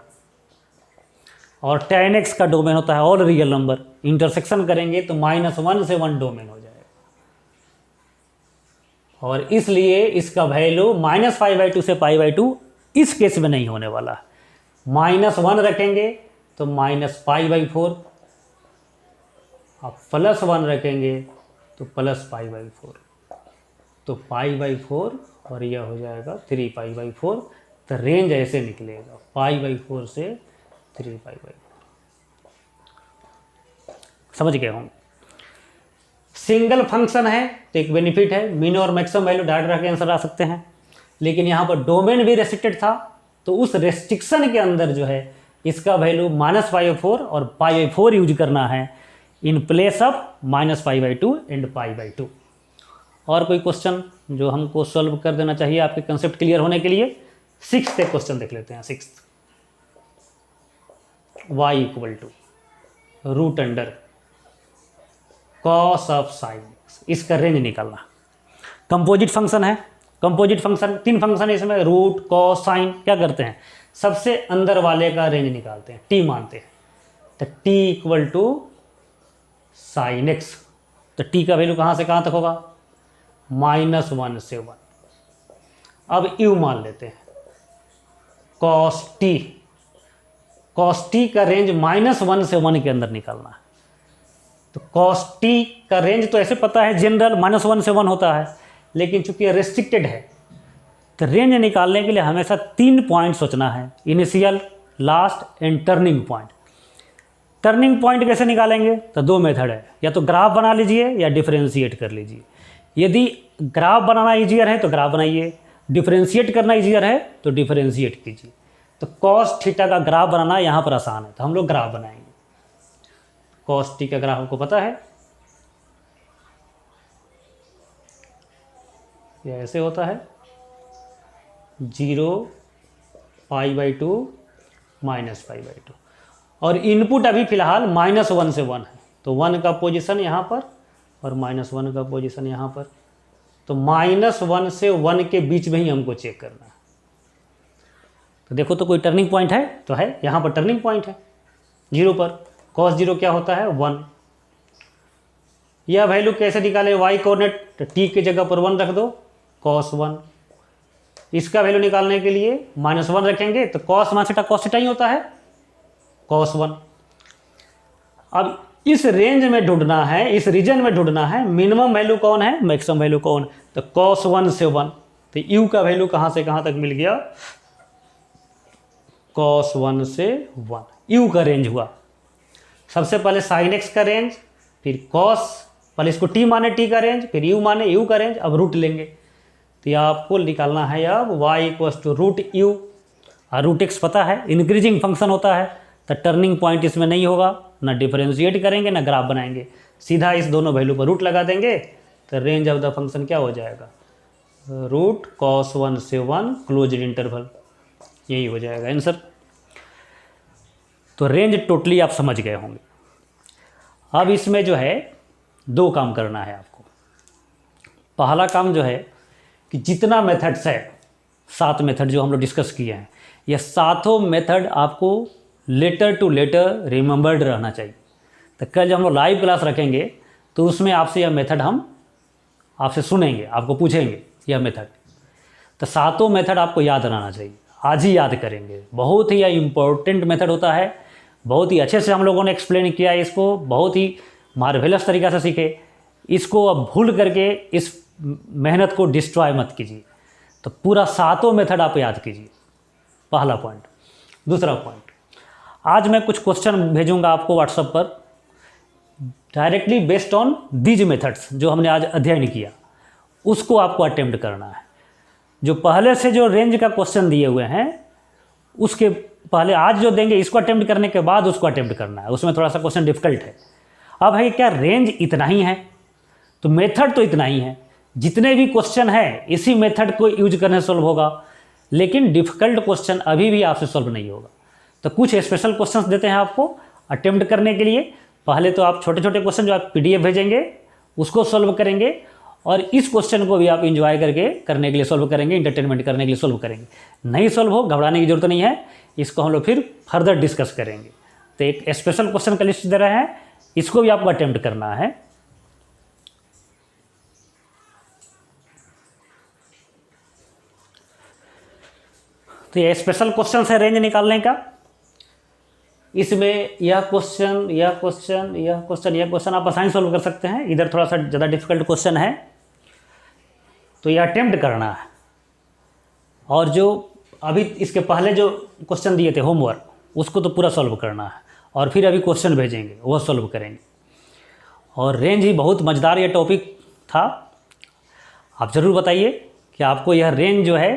और tan x का डोमेन होता है ऑल रियल नंबर। इंटरसेक्शन करेंगे तो -1 से 1 डोमेन हो जाएगा, और इसलिए इसका वैल्यू -π/2 से π/2 इस केस में नहीं होने वाला। -1 रखेंगे तो -π/4, आप +1 रखेंगे तो +π/4, तो π/4 और यह हो जाएगा 3π/4। तो रेंज ऐसे निकलेगा π/4 से 3π/4। समझ गए होंगे। सिंगल फंक्शन है तो एक बेनिफिट है, मिन और मैक्सिमम वैल्यू डायरेक्ट रख के आंसर आ सकते हैं। लेकिन यहाँ पर डोमेन भी रेस्ट्रिक्टेड था, तो उस रेस्ट्रिक्शन के अंदर जो है इसका वैल्यू -π/4 और π/4 यूज करना है इन प्लेस ऑफ -π/2 एंड π/2। और कोई क्वेश्चन जो हमको सॉल्व कर देना चाहिए आपके कंसेप्ट क्लियर होने के लिए। 6th क्वेश्चन देख लेते हैं। 6th, y इक्वल टू √अंडर कॉस ऑफ साइन, इसका रेंज निकालना। कंपोजिट फंक्शन है, कंपोजिट फंक्शन 3 फंक्शन है इसमें, रूट कॉस साइन। क्या करते हैं, सबसे अंदर वाले का रेंज निकालते हैं, t मानते हैं। तो t equal to sine x, तो t का वैल्यू कहाँ से कहाँ तक होगा, -1 से 1। अब u मान लेते हैं, cos t, cos t का रेंज -1 से 1 के अंदर निकालना है। तो cos t का रेंज तो ऐसे पता है जनरल -1 से 1 होता है, लेकिन चूंकि रेस्ट्रिक्टेड है तो रेंज निकालने के लिए हमेशा 3 पॉइंट सोचना है, initial, last and turning point. Turning point कैसे निकालेंगे, तो 2 मेथड है, या तो ग्राफ बना लीजिए या डिफरेंशिएट कर लीजिए। यदि ग्राफ बनाना ईजियर है तो ग्राफ बनाइए, डिफरेंशिएट करना ईजियर है तो डिफरेंशिएट कीजिए। तो cos थीटा का ग्राफ बनाना यहाँ पर आसान है, तो हम लोग ग्राफ बनाएंगे। cos t का ग्राफ हमको पता है, यह ऐसे होता है, 0 π/2 -π/2 और इनपुट अभी फ़िलहाल -1 से 1 है, तो 1 का पोजीशन यहाँ पर और -1 का पोजीशन यहाँ पर, तो -1 से 1 के बीच में ही हमको चेक करना है। तो देखो तो कोई टर्निंग पॉइंट है, तो है यहाँ पर टर्निंग पॉइंट है 0 पर। cos 0 क्या होता है 1। यह वैल्यू कैसे निकाले, y कोऑर्डिनेट, तो t की जगह पर 1 रख दो, cos 1। इसका वैल्यू निकालने के लिए -1 रखेंगे, तो cos मान थीटा cos थीटा ही होता है, cos 1। अब इस रेंज में ढूंढना है, इस रीजन में ढूंढना है मिनिमम वैल्यू कौन है, मैक्सिमम वैल्यू कौन, तो cos 1 से 1। तो u का वैल्यू कहाँ से कहाँ तक मिल गया, cos 1 से 1 u का रेंज हुआ। सबसे पहले sin x का रेंज, फिर cos, पहले इसको t माने t का रेंज, फिर u माने u का रेंज, अब रूट लेंगे। तो यह आपको निकालना है अब y = √u, और √x पता है इंक्रीजिंग फंक्शन होता है, तो टर्निंग पॉइंट इसमें नहीं होगा, ना डिफरेंशिएट करेंगे ना ग्राफ बनाएंगे, सीधा इस दोनों वैल्यू पर रूट लगा देंगे, तो रेंज ऑफ द फंक्शन क्या हो जाएगा, √cos 1 से 1 क्लोज्ड इंटरवल, यही हो जाएगा आंसर। तो रेंज टोटली आप समझ गए होंगे। अब इसमें जो है 2 काम करना है आपको। पहला काम जो है कि जितना मेथड्स है, 7 मेथड जो हम लोग डिस्कस किए हैं, ये सातों मेथड आपको लेटर टू लेटर रिमेंबर्ड रहना चाहिए। तो कल जब हम लोग लाइव क्लास रखेंगे तो उसमें आपसे यह मेथड हम आपसे सुनेंगे, आपको पूछेंगे यह मेथड, तो सातों मेथड आपको याद रहना चाहिए, आज ही याद करेंगे। बहुत ही यह इम्पोर्टेंट मेथड होता है, बहुत ही अच्छे से हम लोगों ने एक्सप्लेन किया है इसको, बहुत ही मार्वेलस तरीक़ा से सीखे। इसको अब भूल करके इस मेहनत को डिस्ट्रॉय मत कीजिए। तो पूरा सातों मेथड आप याद कीजिए, पहला पॉइंट। दूसरा पॉइंट, आज मैं कुछ क्वेश्चन भेजूंगा आपको व्हाट्सएप पर, directly based on these methods जो हमने आज अध्ययन किया, उसको आपको अटेम्प्ट करना है। जो पहले से जो रेंज का क्वेश्चन दिए हुए हैं उसके पहले आज जो देंगे इसको अटेम्प्ट करने के बाद उसको अटेम्प्ट करना है, उसमें थोड़ा सा क्वेश्चन डिफिकल्ट है। अब है क्या, रेंज इतना ही है तो मेथड तो इतना ही है, जितने भी क्वेश्चन है इसी मेथड को यूज करने से सॉल्व होगा, लेकिन डिफिकल्ट क्वेश्चन अभी भी आपसे सॉल्व नहीं होगा। तो कुछ स्पेशल क्वेश्चंस देते हैं आपको अटेम्प्ट करने के लिए। पहले तो आप छोटे छोटे क्वेश्चन जो आप PDF भेजेंगे उसको सॉल्व करेंगे, और इस क्वेश्चन को भी आप इंजॉय करके करने के लिए सॉल्व करेंगे, इंटरटेनमेंट करने के लिए सॉल्व करेंगे। नहीं सॉल्व हो, घबराने की जरूरत नहीं है, इसको हम लोग फिर फर्दर डिस्कस करेंगे। तो एक स्पेशल क्वेश्चन का लिस्ट दे रहे हैं, इसको भी आपको अटेम्प्ट करना है। तो ये स्पेशल क्वेश्चन है रेंज निकालने का। इसमें यह क्वेश्चन, यह क्वेश्चन, यह क्वेश्चन, यह क्वेश्चन आप आसानी सॉल्व कर सकते हैं। इधर थोड़ा सा ज़्यादा डिफिकल्ट क्वेश्चन है, तो यह अटेम्प्ट करना है। और जो अभी इसके पहले जो क्वेश्चन दिए थे होमवर्क, उसको तो पूरा सॉल्व करना है, और फिर अभी क्वेश्चन भेजेंगे वो सॉल्व करेंगे। और रेंज ही बहुत मज़ेदार ये टॉपिक था। आप ज़रूर बताइए कि आपको यह रेंज जो है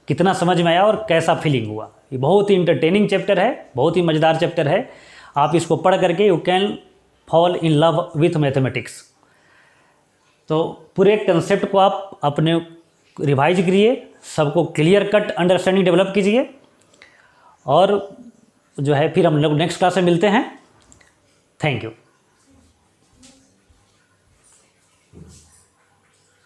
कितना समझ में आया और कैसा फीलिंग हुआ। ये बहुत ही इंटरटेनिंग चैप्टर है, बहुत ही मज़ेदार चैप्टर है। आप इसको पढ़ करके you can fall in love with mathematics. तो पूरे कंसेप्ट को आप अपने रिवाइज करिए, सबको क्लियर कट अंडरस्टैंडिंग डेवलप कीजिए, और जो है फिर हम लोग नेक्स्ट क्लास में मिलते हैं। Thank you.